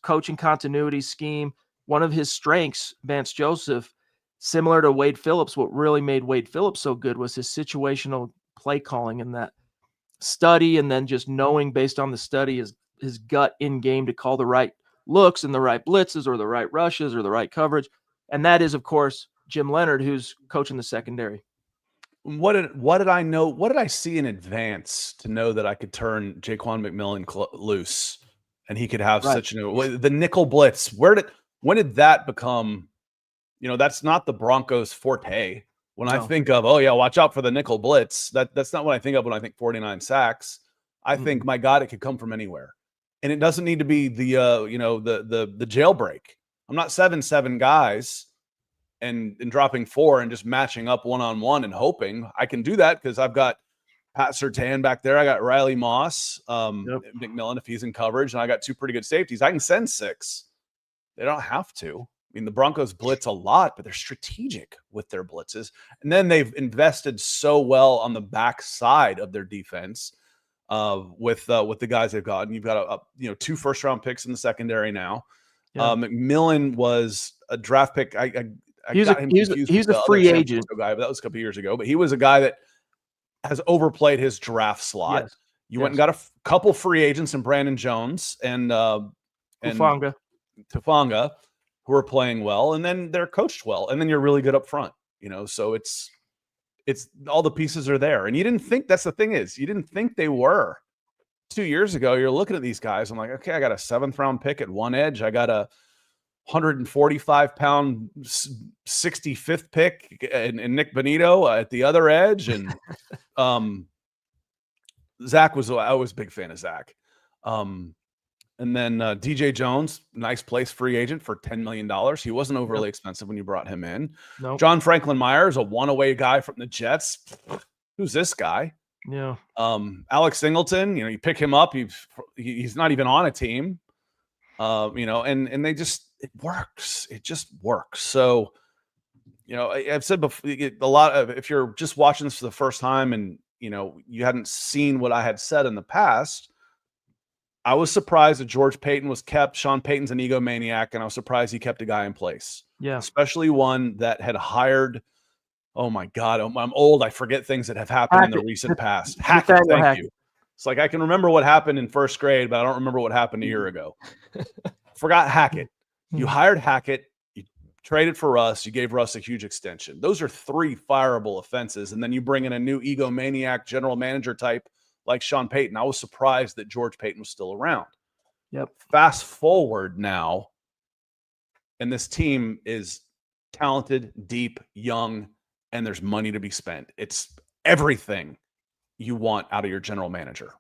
coaching continuity scheme, one of his strengths, Vance Joseph, similar to Wade Phillips, what really made Wade Phillips so good was his situational play calling and that study, and then just knowing based on the study his gut in game to call the right looks and the right blitzes or the right rushes or the right coverage. And that is, of course, Jim Leonard, who's coaching the secondary. What did I know? What did I see in advance to know that I could turn Jaquan McMillan loose and he could have such the nickel blitz? When did that become? That's not the Broncos' forte. When I think of, watch out for the nickel blitz. That's not what I think of when I think 49 sacks. I think, my God, it could come from anywhere, and it doesn't need to be the jailbreak. I'm not 7-7 guys and dropping 4 and just matching up one-on-one and hoping. I can do that because I've got Pat Surtain back there. I got Riley Moss, McMillan if he's in coverage, and I got 2 pretty good safeties. I can send 6. They don't have to. I mean, the Broncos blitz a lot, but they're strategic with their blitzes. And then they've invested so well on the back side of their defense with the guys they've gotten. You've got 2 first-round picks in the secondary now. Yeah. McMillan was a draft pick. He's a free agent guy, but that was a couple years ago. But he was a guy that has overplayed his draft slot. Yes. You went and got a couple free agents in Brandon Jones and Tufanga, who are playing well, and then they're coached well, and then you're really good up front. So it's all the pieces are there, and you didn't think that's the thing is you didn't think they were 2 years ago. You're looking at these guys. I'm like, okay, I got a 7th round pick at one edge. I got a 145-pound 65th pick and Nick Benito at the other edge. And Zach I was a big fan of Zach. And then DJ Jones, nice place free agent for $10 million. He wasn't overly expensive when you brought him in. Nope. John Franklin Myers, a one-away guy from the Jets. Who's this guy? Yeah. Alex Singleton, you pick him up. He's not even on a team. And they just, it works. It just works. So, I've said before, if you're just watching this for the first time and, you hadn't seen what I had said in the past, I was surprised that George Payton was kept. Sean Payton's an egomaniac, and I was surprised he kept a guy in place. Yeah. Especially one that had hired, oh my God, I'm old. I forget things that have happened in the recent past. Hackett, thank you. It's like I can remember what happened in first grade, but I don't remember what happened a year ago. Forgot Hackett. You hired Hackett. You traded for Russ. You gave Russ a huge extension. Those are 3 fireable offenses. And then you bring in a new egomaniac general manager type like Sean Payton. I was surprised that George Payton was still around. Yep. Fast forward now, and this team is talented, deep, young, and there's money to be spent. It's everything you want out of your general manager.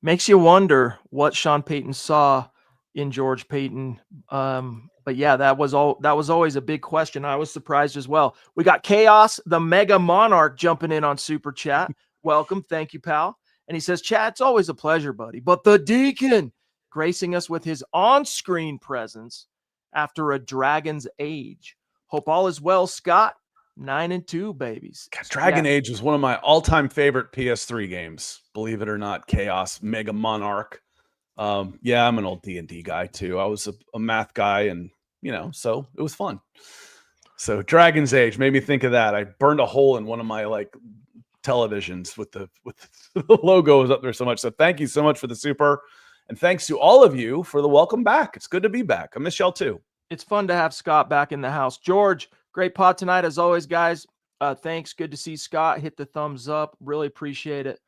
Makes you wonder what Sean Payton saw in George Payton. But yeah, that was always a big question. I was surprised as well. We got Chaos, the Mega Monarch, jumping in on Super Chat. Welcome. Thank you, pal. And he says, Chat, it's always a pleasure, buddy. But the Deacon gracing us with his on-screen presence after a dragon's age. Hope all is well, Scott. 9-2, babies. Dragon Age was one of my all-time favorite PS3 games. Believe it or not, Chaos, Mega Monarch. Yeah, I'm an old D&D guy too. I was a math guy, and so it was fun. So Dragon's Age made me think of that. I burned a hole in one of my televisions with the logo is up there so much. So thank you so much for the super, and thanks to all of you for the welcome back. It's good to be back. I miss y'all too. It's fun to have Scott back in the house. George, great pod tonight as always, guys. Thanks. Good to see Scott. Hit the thumbs up. Really appreciate it.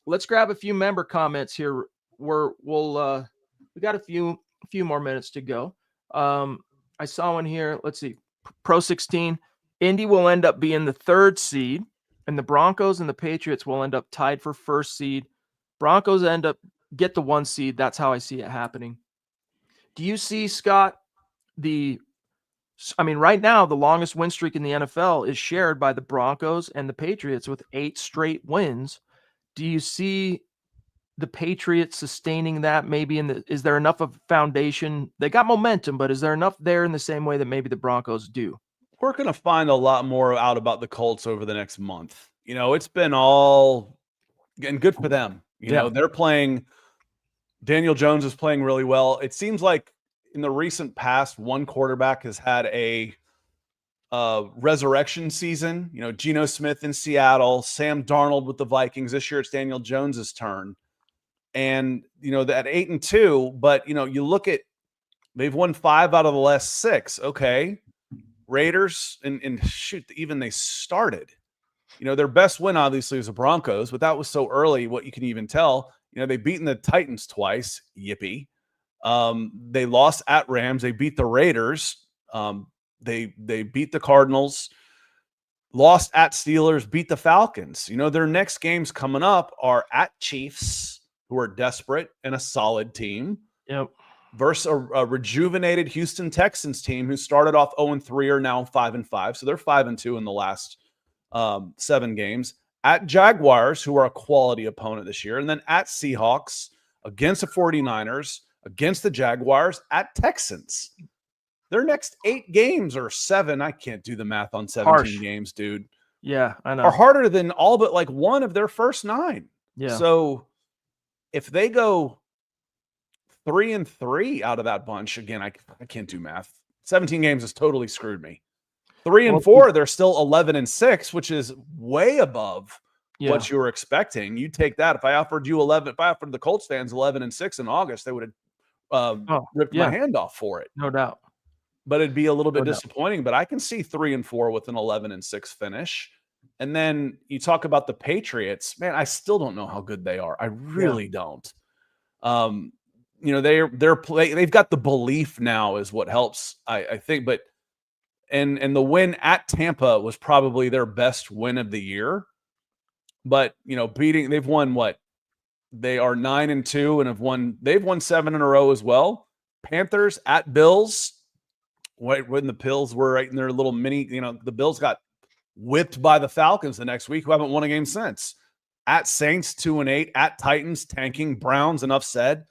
Let's grab a few member comments here. We got a few more minutes to go. I saw one here. Let's see. Pro 16. Indy will end up being the 3rd seed, and the Broncos and the Patriots will end up tied for 1st seed. Broncos get the 1 seed. That's how I see it happening. Do you see, Scott, right now, the longest win streak in the NFL is shared by the Broncos and the Patriots with 8 straight wins. Do you see the Patriots sustaining that maybe is there enough of foundation? They got momentum, but is there enough there in the same way that maybe the Broncos do? We're going to find a lot more out about the Colts over the next month. It's been all and good for them. They're playing. Daniel Jones is playing really well. It seems like in the recent past, one quarterback has had a resurrection season. Geno Smith in Seattle, Sam Darnold with the Vikings. This year it's Daniel Jones's turn. And, that 8-2, but, you look at, they've won 5 out of the last 6. Okay. Raiders and shoot, even they started, their best win obviously was the Broncos, but that was so early. What you can even tell, they've beaten the Titans twice. Yippee. They lost at Rams. They beat the Raiders. They beat the Cardinals, lost at Steelers, beat the Falcons. Their next games coming up are at Chiefs, who are desperate and a solid team. Yep. Versus a rejuvenated Houston Texans team who started off 0-3 are now 5-5. So they're 5-2 in the last 7 games. At Jaguars, who are a quality opponent this year. And then at Seahawks, against the 49ers, against the Jaguars, at Texans. Their next 8 games or 7, I can't do the math on 17 games, dude. Yeah, I know. Are harder than all but one of their first 9. Yeah. So if they go 3-3 out of that bunch, again, I can't do math. 17 games has totally screwed me. 3-4, they're still 11-6, which is way above what you were expecting. You take that. If I offered the Colts fans 11-6 in August, they would have ripped my hand off for it. No doubt. But it'd be a little bit disappointing. But I can see 3-4 with an 11-6 finish. And then you talk about the Patriots, man, I still don't know how good they are. I really don't. They've got the belief now is what helps, I think. But and the win at Tampa was probably their best win of the year. But they've won what? They are 9-2 and they've won 7 in a row as well. Panthers at Bills. When the Bills were right in their little mini, the Bills got whipped by the Falcons the next week, who haven't won a game since. At Saints, 2-8. At Titans, tanking. Browns, enough said.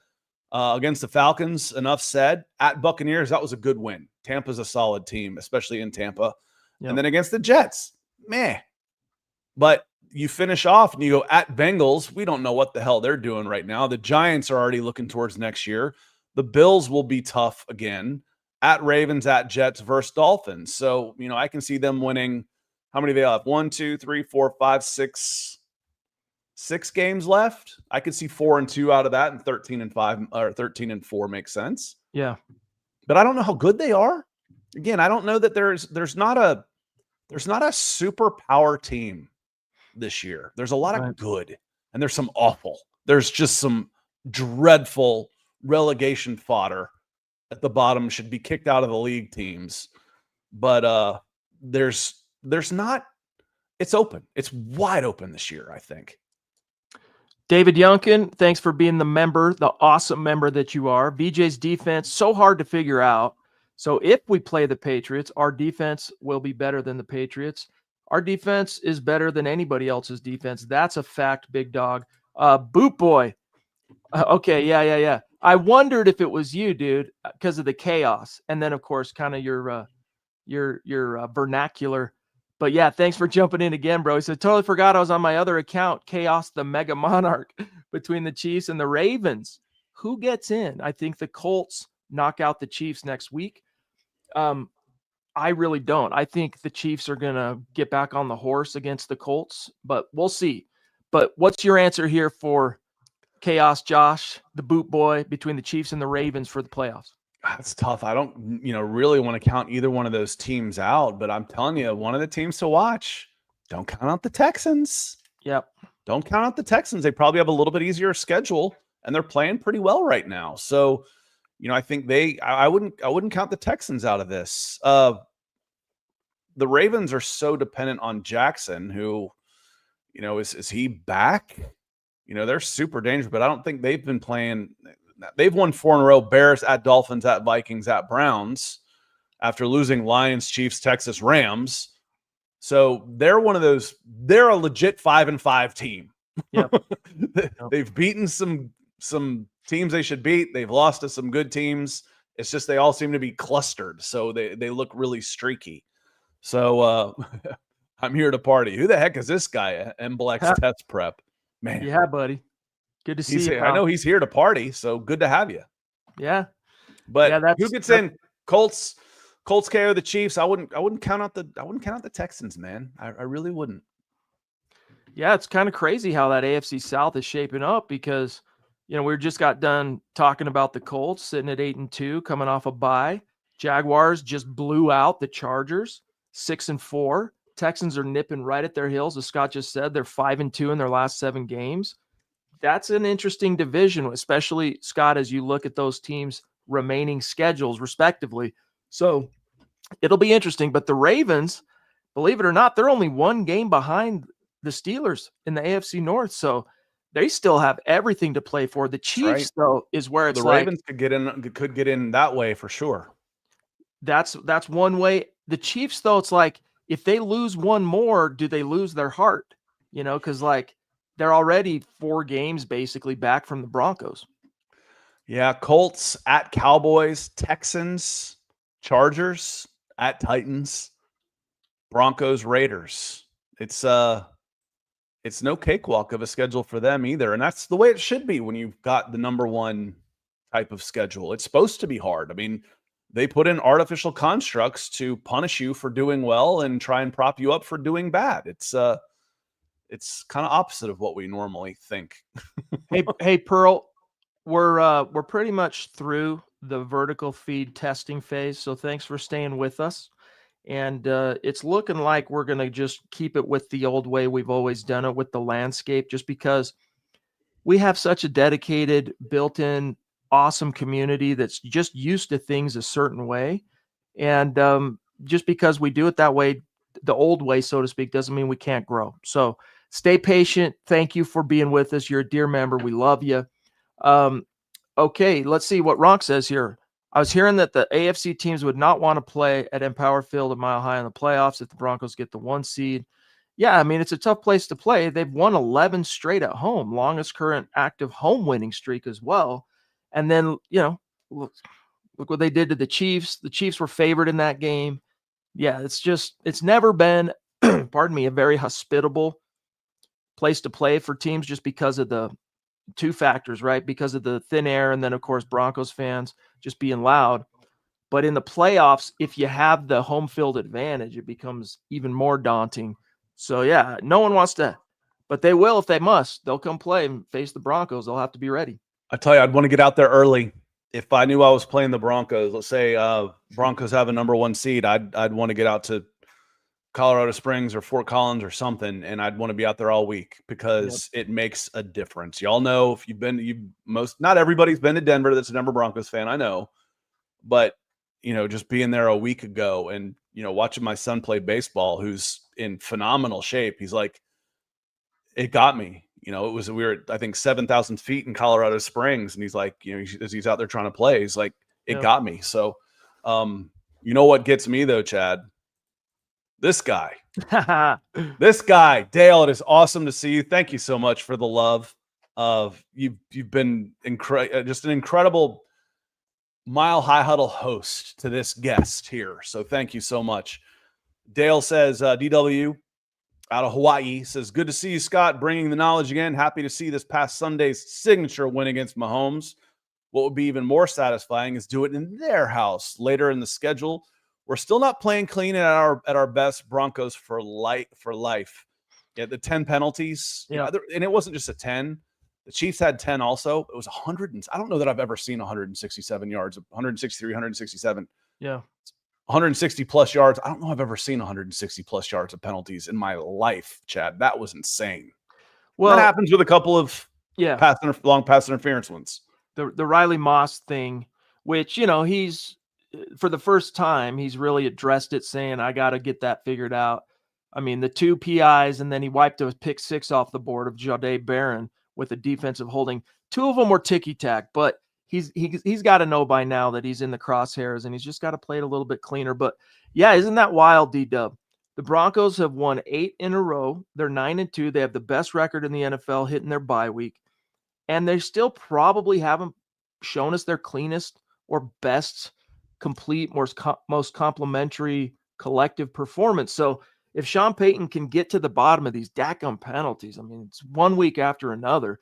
Against the Falcons, enough said. At Buccaneers, that was a good win. Tampa's a solid team, especially in Tampa. Yep. And then against the Jets, meh. But you finish off and you go at Bengals. We don't know what the hell they're doing right now. The Giants are already looking towards next year. The Bills will be tough again. At Ravens, at Jets versus Dolphins. So, I can see them winning. How many do they have? 1, 2, 3, 4, 5, 6. 6 games left. I could see 4-2 out of that, and 13-5 or 13-4 makes sense. Yeah. But I don't know how good they are. Again, I don't know that there's not a superpower team this year. There's a lot of good and there's some awful. There's just some dreadful relegation fodder at the bottom, should be kicked out of the league teams. But there's not, it's open. It's wide open this year, I think. David Youngkin, thanks for being the awesome member that you are. VJ's defense, so hard to figure out. So if we play the Patriots, our defense will be better than the Patriots. Our defense is better than anybody else's defense. That's a fact, big dog. Boot Boy. Okay, yeah. I wondered if it was you, dude, because of the chaos. And then, of course, kind of your vernacular. But yeah, thanks for jumping in again, bro. He said, totally forgot I was on my other account, Chaos the Mega Monarch, between the Chiefs and the Ravens. Who gets in? I think the Colts knock out the Chiefs next week. I really don't. I think the Chiefs are going to get back on the horse against the Colts, but we'll see. But what's your answer here for Chaos Josh, the boot boy, between the Chiefs and the Ravens for the playoffs? That's tough. I don't, really want to count either one of those teams out, but I'm telling you, one of the teams to watch, don't count out the Texans. Yep. Don't count out the Texans. They probably have a little bit easier schedule and they're playing pretty well right now. So, I think I wouldn't count the Texans out of this. The Ravens are so dependent on Jackson, who, is he back? They're super dangerous, but I don't think they've been playing. They've won 4 in a row: Bears, at Dolphins, at Vikings, at Browns, after losing Lions, Chiefs, Texas, Rams. So they're one of those. They're a legit 5-5 team. Yep. They've beaten some teams they should beat. They've lost to some good teams. It's just they all seem to be clustered, so they look really streaky. So I'm here to party. Who the heck is this guy? Emblex Test Prep, man. Yeah, buddy. Good to see you. I know he's here to party, so good to have you. Yeah, but who gets in? Colts KO the Chiefs. I wouldn't count out the Texans, man. I really wouldn't. Yeah, it's kind of crazy how that AFC South is shaping up, because we just got done talking about the Colts sitting at 8-2, coming off a bye. Jaguars just blew out the Chargers, 6-4. Texans are nipping right at their heels. As Scott just said, they're 5-2 in their last 7 games. That's an interesting division, especially, Scott, as you look at those teams' remaining schedules, respectively. So it'll be interesting. But the Ravens, believe it or not, they're only 1 game behind the Steelers in the AFC North. So they still have everything to play for. The Chiefs, though, is where it's the Ravens could get in that way for sure. That's one way. The Chiefs, though, it's like, if they lose one more, do they lose their heart? Because they're already 4 games basically back from the Broncos. Yeah, Colts at Cowboys, Texans, Chargers at Titans, Broncos, Raiders. It's no cakewalk of a schedule for them either, and that's the way it should be when you've got the number 1 type of schedule. It's supposed to be hard. I mean, they put in artificial constructs to punish you for doing well and try and prop you up for doing bad. It's kind of opposite of what we normally think. Hey, Pearl, we're pretty much through the vertical feed testing phase, so thanks for staying with us. And it's looking like we're going to just keep it with the old way we've always done it, with the landscape, just because we have such a dedicated, built-in, awesome community that's just used to things a certain way. And just because we do it that way, the old way, so to speak, doesn't mean we can't grow. So stay patient. Thank you for being with us. You're a dear member. We love you. Okay, let's see what Ronk says here. I was hearing that the AFC teams would not want to play at Empower Field at Mile High in the playoffs if the Broncos get the 1 seed. Yeah, I mean, it's a tough place to play. They've won 11 straight at home, longest current active home winning streak as well. And then, look what they did to the Chiefs. The Chiefs were favored in that game. Yeah, it's never been, pardon me, a very hospitable place to play for teams, just because of the 2 factors, right? Because of the thin air, and then, of course, Broncos fans just being loud. But in the playoffs, if you have the home field advantage, it becomes even more daunting. So, yeah, no one wants to, but they will if they must. They'll come play and face the Broncos. They'll have to be ready. I tell you, I'd want to get out there early. if I knew I was playing the Broncos, let's say Broncos have a number 1 seed, I'd want to get out to Colorado Springs or Fort Collins or something, and I'd want to be out there all week because it makes a difference. Y'all know if not everybody's been to Denver that's a Denver Broncos fan, I know, but just being there a week ago and watching my son play baseball, who's in phenomenal shape, he's like, it got me. We were I think 7,000 feet in Colorado Springs, and he's like, as he's out there trying to play, he's like, it got me. So, what gets me though, Chad? This guy, Dale, it is awesome to see you. Thank you so much for the love. You've been just an incredible Mile High Huddle host to this guest here. So thank you so much. Dale says, DW out of Hawaii says, good to see you, Scott, bringing the knowledge again. Happy to see this past Sunday's signature win against Mahomes. What would be even more satisfying is do it in their house later in the schedule. We're still not playing clean at our best. Broncos for life. Yeah, the 10 penalties. Yeah, and it wasn't just a 10. The Chiefs had 10 also. It was 100. I don't know that I've ever seen 167 yards, 163, 167. Yeah. 160 plus yards. I don't know I've ever seen 160 plus yards of penalties in my life, Chad. That was insane. Well, that happens with a couple of long pass interference ones. The Riley Moss thing, which, he's for the first time, he's really addressed it, saying, I got to get that figured out. I mean, the 2 PIs, and then he wiped a pick 6 off the board of Jahdae Barron with a defensive holding. 2 of them were ticky-tack, but he's got to know by now that he's in the crosshairs, and he's just got to play it a little bit cleaner. But, yeah, isn't that wild, D-Dub? The Broncos have won 8 in a row. They're 9-2. They have the best record in the NFL hitting their bye week, and they still probably haven't shown us their cleanest or best complete, most complimentary collective performance. So if Sean Payton can get to the bottom of these dadgum penalties, I mean, it's one week after another.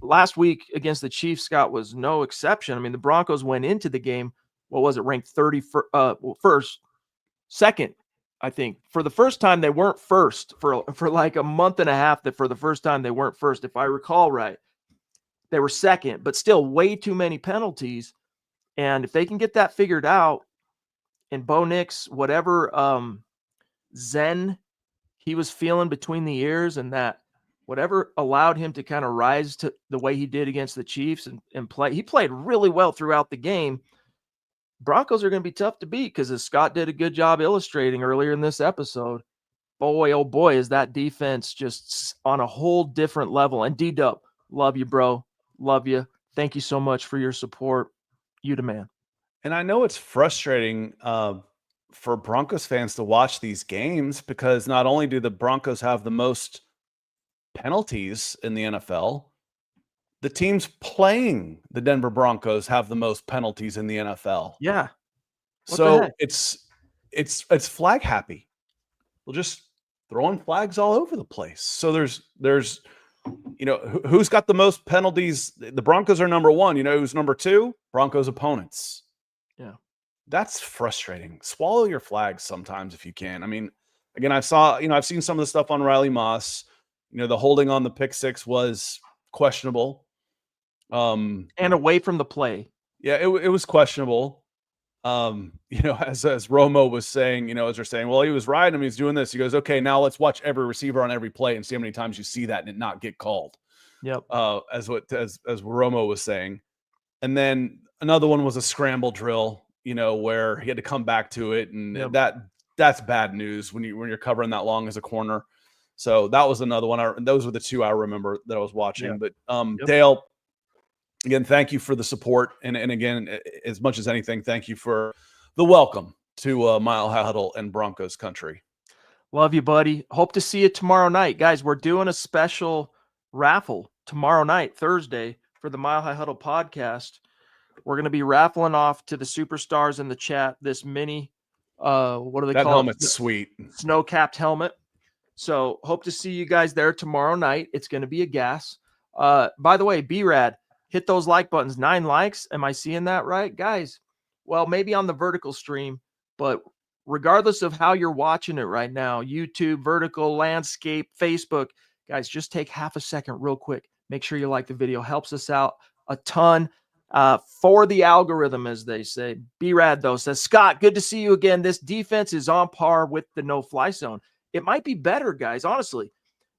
Last week against the Chiefs, Scott, was no exception. I mean, the Broncos went into the game, what was it, ranked 2nd, I think. For the first time, they weren't first for like a month and a half. That for the first time, they weren't first. If I recall right, they were 2nd, but still way too many penalties. And if they can get that figured out, and Bo Nix, whatever zen he was feeling between the ears, and that whatever allowed him to kind of rise to the way he did against the Chiefs and play, he played really well throughout the game. Broncos are going to be tough to beat because, as Scott did a good job illustrating earlier in this episode, boy, oh boy, is that defense just on a whole different level. And D-Dub, love you, bro. Love you. Thank you so much for your support. You the man. And I know it's frustrating for Broncos fans to watch these games because not only do the Broncos have the most penalties in the NFL, the teams playing the Denver Broncos have the most penalties in the NFL. Yeah. So it's flag happy. We'll just throwing flags all over the place. So there's who's got the most penalties? The Broncos are number 1. Who's number 2? Broncos opponents. Yeah. That's frustrating. Swallow your flags sometimes if you can. I mean, again, I've seen some of the stuff on Riley Moss. The holding on the pick 6 was questionable. And away from the play. Yeah, it was questionable. As Romo was saying, as they're saying, well, he was riding him, he's doing this. He goes, okay, now let's watch every receiver on every play and see how many times you see that and it not get called. Yep. As Romo was saying. And then another one was a scramble drill, where he had to come back to it. And that's bad news when you're covering that long as a corner. So that was another one. Those were the 2 I remember that I was watching. Yeah. But Dale, again, thank you for the support. And again, as much as anything, thank you for the welcome to Mile High Huddle and Broncos country. Love you, buddy. Hope to see you tomorrow night. Guys, we're doing a special raffle tomorrow night, Thursday, for the Mile High Huddle podcast. We're going to be raffling off to the superstars in the chat this mini, what do they call it? That helmet's sweet. Snow-capped helmet. So hope to see you guys there tomorrow night. It's going to be a gas. By the way, B-Rad, hit those like buttons. 9 likes. Am I seeing that right? Guys, well, maybe on the vertical stream, but regardless of how you're watching it right now, YouTube, vertical, landscape, Facebook, guys, just take half a second real quick. Make sure you like the video. Helps us out a ton. For the algorithm, as they say. B-Rad, though, says, Scott, good to see you again. This defense is on par with the no-fly zone. It might be better, guys, honestly.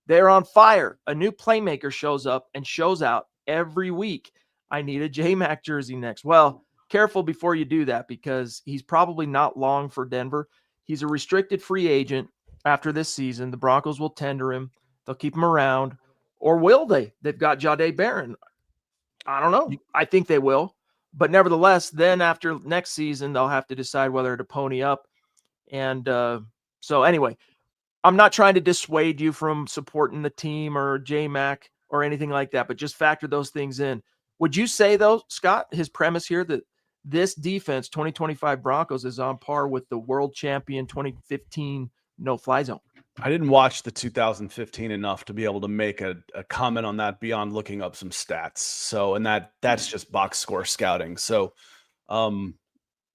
They're on fire. A new playmaker shows up and shows out every week. I need a J-Mac jersey next. Well, careful before you do that because he's probably not long for Denver. He's a restricted free agent after this season. The Broncos will tender him. They'll keep him around. Or will they? They've got Jahdae Barron. I don't know. I think they will. But nevertheless, then after next season, they'll have to decide whether to pony up. And so anyway, I'm not trying to dissuade you from supporting the team or J-Mac or anything like that, but just factor those things in. Would you say, though, Scott, his premise here that this defense, 2025 Broncos, is on par with the world champion 2015 no-fly zone? I didn't watch the 2015 enough to be able to make a comment on that beyond looking up some stats. So, and that's just box score scouting. So, I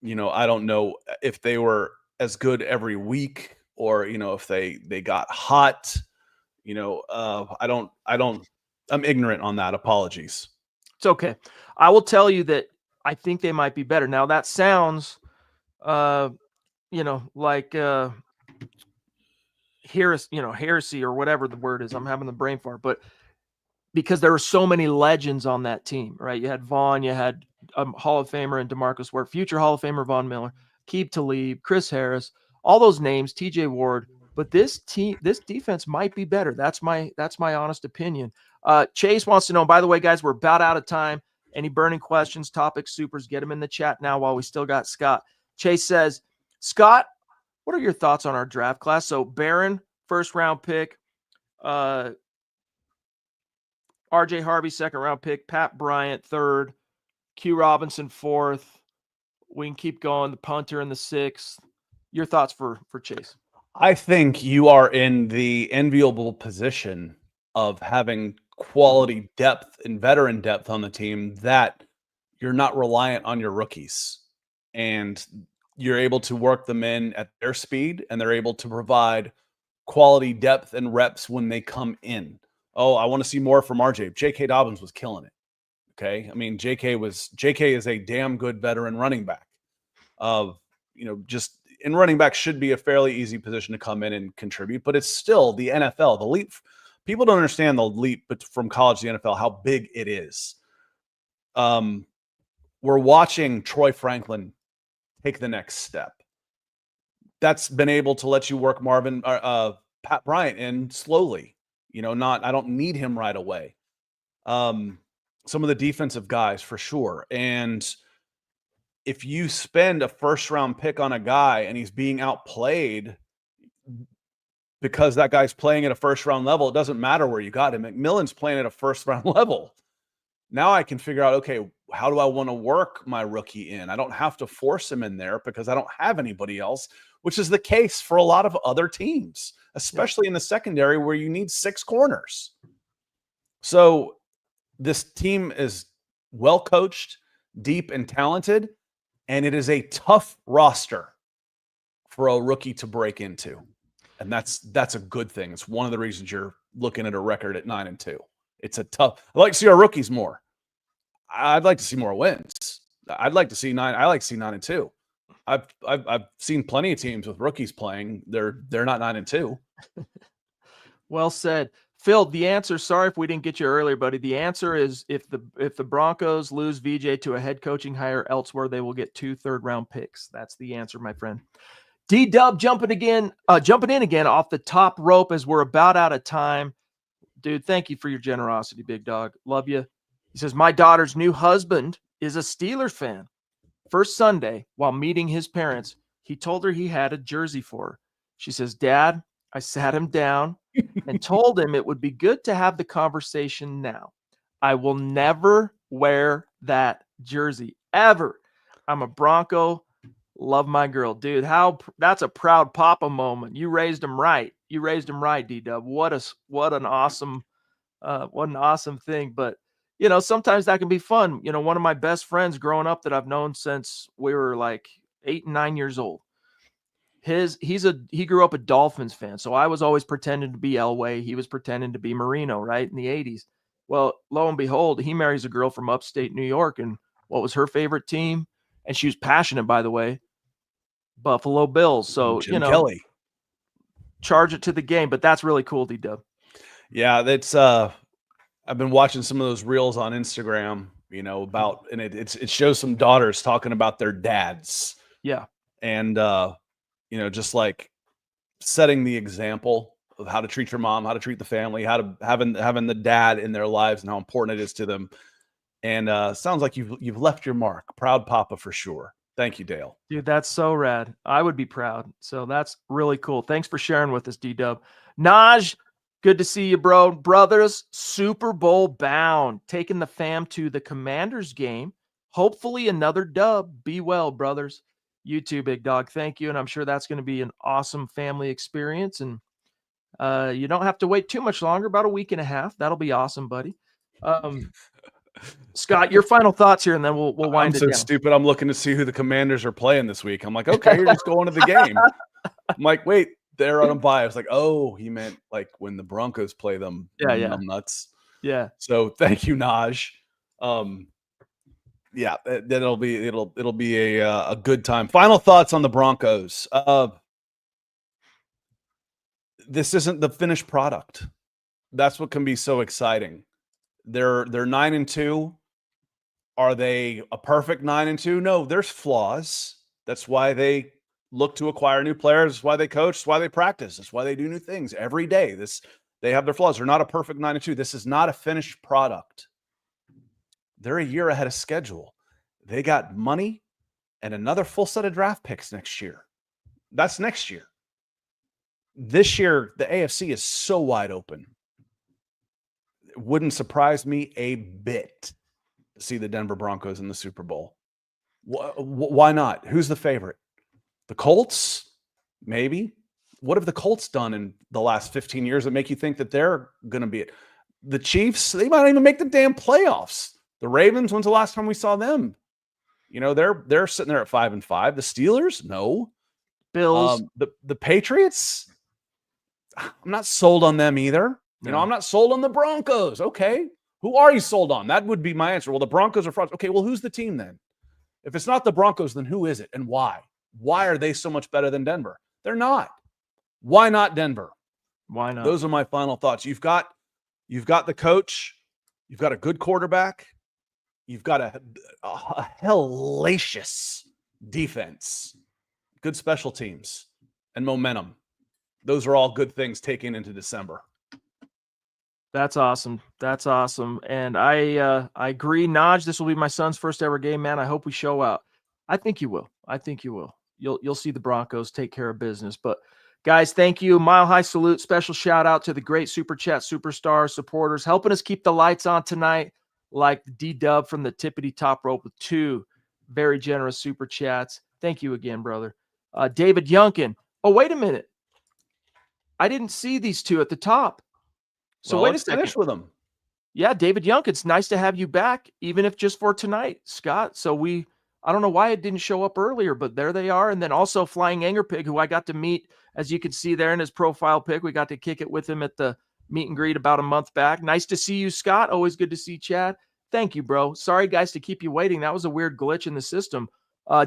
don't know if they were as good every week or, if they got hot, I'm ignorant on that. Apologies. It's okay. I will tell you that I think they might be better. Now that sounds, like, heresy or whatever the word is. I'm having the brain fart, but because there were so many legends on that team, right? You had Vaughn, you had Hall of Famer and DeMarcus Ware, future Hall of Famer Von Miller, Keeb Talib, Chris Harris, all those names, TJ Ward. But this defense might be better. That's my honest opinion. Chase wants to know, by the way, guys, we're about out of time. Any burning questions, topics, supers, get them in the chat now while we still got Scott. Chase says, Scott, what are your thoughts on our draft class? So Barron, first round pick, RJ Harvey, second round pick, Pat Bryant, third, Q Robinson, fourth. We can keep going. The punter in the sixth. Your thoughts for Chase? I think you are in the enviable position of having quality depth and veteran depth on the team that you're not reliant on your rookies. And you're able to work them in at their speed, and they're able to provide quality depth and reps when they come in. Oh, I want to see more from RJ. J.K. Dobbins was killing it. Okay. I mean, J.K. is a damn good veteran running back. Just in running back should be a fairly easy position to come in and contribute, but it's still the NFL. The leap, people don't understand the leap from college to the NFL, how big it is. We're watching Troy Franklin take the next step. That's been able to let you work Pat Bryant in slowly. I don't need him right away. Some of the defensive guys for sure. And if you spend a first round pick on a guy and he's being outplayed because that guy's playing at a first round level, it doesn't matter where you got him. McMillan's playing at a first round level. Now I can figure out, okay, how do I want to work my rookie in? I don't have to force him in there because I don't have anybody else, which is the case for a lot of other teams, especially in the secondary where you need 6 corners. So this team is well coached, deep and talented, and it is a tough roster for a rookie to break into. And that's a good thing. It's one of the reasons you're looking at a record at 9-2. It's a tough. I like to see our rookies more. I'd like to see more wins. I'd like to see 9. I like to see 9-2. I've seen plenty of teams with rookies playing. They're not 9-2. Well said, Phil. The answer. Sorry if we didn't get you earlier, buddy. The answer is if the Broncos lose VJ to a head coaching hire elsewhere, they will get 2 third-round picks. That's the answer, my friend. D-Dub jumping in again off the top rope as we're about out of time. Dude, thank you for your generosity, big dog. Love you. He says, my daughter's new husband is a Steelers fan. First Sunday, while meeting his parents, he told her he had a jersey for her. She says, Dad, I sat him down and told him it would be good to have the conversation now. I will never wear that jersey, ever. I'm a Bronco. Love my girl. Dude, that's a proud papa moment. You raised him right. D-Dub. What an awesome thing. But sometimes that can be fun. One of my best friends growing up that I've known since we were like 8 and 9 years old. He grew up a Dolphins fan. So I was always pretending to be Elway. He was pretending to be Marino, right? In the 80s. Well, lo and behold, he marries a girl from upstate New York, and what was her favorite team, and she was passionate, by the way, Buffalo Bills. So, Jim Kelly. Charge it to the game, but that's really cool, D-Dub. Yeah, that's I've been watching some of those reels on Instagram, about, and it shows some daughters talking about their dads. Yeah. And just like setting the example of how to treat your mom, how to treat the family, how to having the dad in their lives and how important it is to them. And sounds like you've left your mark. Proud papa for sure. Thank you, Dale. Dude, that's so rad. I would be proud. So that's really cool. Thanks for sharing with us, D-Dub. Naj, good to see you, bro. Brothers, Super Bowl bound. Taking the fam to the Commanders game. Hopefully another dub. Be well, brothers. You too, big dog. Thank you. And I'm sure that's going to be an awesome family experience. And you don't have to wait too much longer, about a week and a half. That'll be awesome, buddy. Scott, your final thoughts here, and then we'll wind it down. I'm so stupid. I'm looking to see who the Commanders are playing this week. I'm like, okay, you're just going to the game. I'm like, wait, they're on a bye. I was like, oh, he meant like when the Broncos play them. Yeah. Nuts. Yeah. So thank you, Naj. Yeah, it'll be a good time. Final thoughts on the Broncos. This isn't the finished product. That's what can be so exciting. They're 9-2. Are they a perfect 9-2? No, there's flaws. That's why they look to acquire new players. That's why they coach. That's why they practice. That's why they do new things every day. They have their flaws. They're not a perfect 9-2. This is not a finished product. They're a year ahead of schedule. They got money and another full set of draft picks next year. That's next year. This year, the AFC is so wide open. It wouldn't surprise me a bit to see the Denver Broncos in the Super Bowl. Why not? Who's the favorite? The Colts? Maybe. What have the Colts done in the last 15 years that make you think that they're going to be it? The Chiefs, they might even make the damn playoffs. The Ravens, when's the last time we saw them? They're sitting there at 5-5. The Steelers? No. Bills. The Patriots? I'm not sold on them either. No. I'm not sold on the Broncos. Okay. Who are you sold on? That would be my answer. Well, the Broncos are frauds. Okay, well, who's the team then? If it's not the Broncos, then who is it and why? Why are they so much better than Denver? They're not. Why not Denver? Why not? Those are my final thoughts. You've got the coach. You've got a good quarterback. You've got a hellacious defense, good special teams, and momentum. Those are all good things taken into December. That's awesome. That's awesome. And I agree. Naj, this will be my son's first ever game, man. I hope we show out. I think you will. You'll see the Broncos take care of business. But guys, thank you. Mile High salute. Special shout out to the great Super Chat Superstar supporters helping us keep the lights on tonight, like D-Dub from the Tippity Top Rope with 2 very generous Super Chats. Thank you again, brother. David Youngkin. Oh, wait a minute. I didn't see these 2 at the top. So wait a second. Finish with them. Yeah, David Young, it's nice to have you back, even if just for tonight, Scott. So I don't know why it didn't show up earlier, but there they are. And then also Flying Anger Pig, who I got to meet, as you can see there in his profile pic. We got to kick it with him at the meet and greet about a month back. Nice to see you, Scott. Always good to see Chad. Thank you, bro. Sorry, guys, to keep you waiting. That was a weird glitch in the system.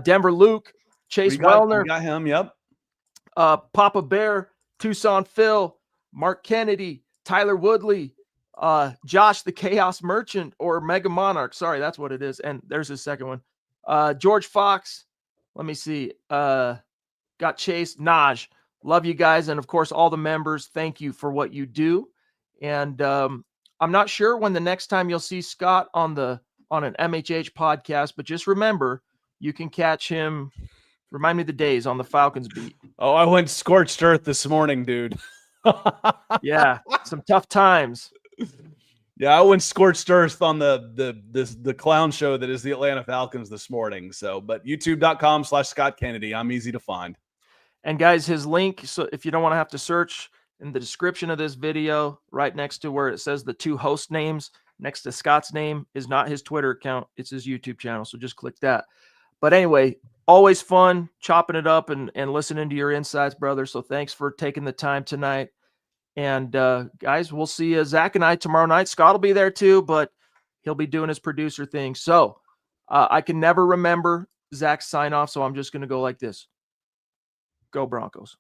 Denver Luke, Chase Wellner. We got him, yep. Papa Bear, Tucson Phil, Mark Kennedy, Tyler Woodley, Josh the Chaos Merchant, or Mega Monarch. Sorry, that's what it is. And there's his second one. George Fox. Let me see. Got Chase. Naj. Love you guys. And, of course, all the members, thank you for what you do. And I'm not sure when the next time you'll see Scott on an MHH podcast, but just remember, you can catch him. Remind me the days on the Falcons beat. Oh, I went scorched earth this morning, dude. Yeah, some tough times. Yeah, I went scorched earth on the clown show that is the Atlanta Falcons this morning. So, but youtube.com/Scott Kennedy. I'm easy to find. And guys, his link, so if you don't want to have to search, in the description of this video, right next to where it says the 2 host names, next to Scott's name, is not his Twitter account. It's his YouTube channel. So just click that. But anyway, always fun chopping it up and listening to your insights, brother. So thanks for taking the time tonight. And guys, we'll see Zach and I tomorrow night. Scott will be there too, but he'll be doing his producer thing. So I can never remember Zach's sign off, so I'm just going to go like this. Go Broncos.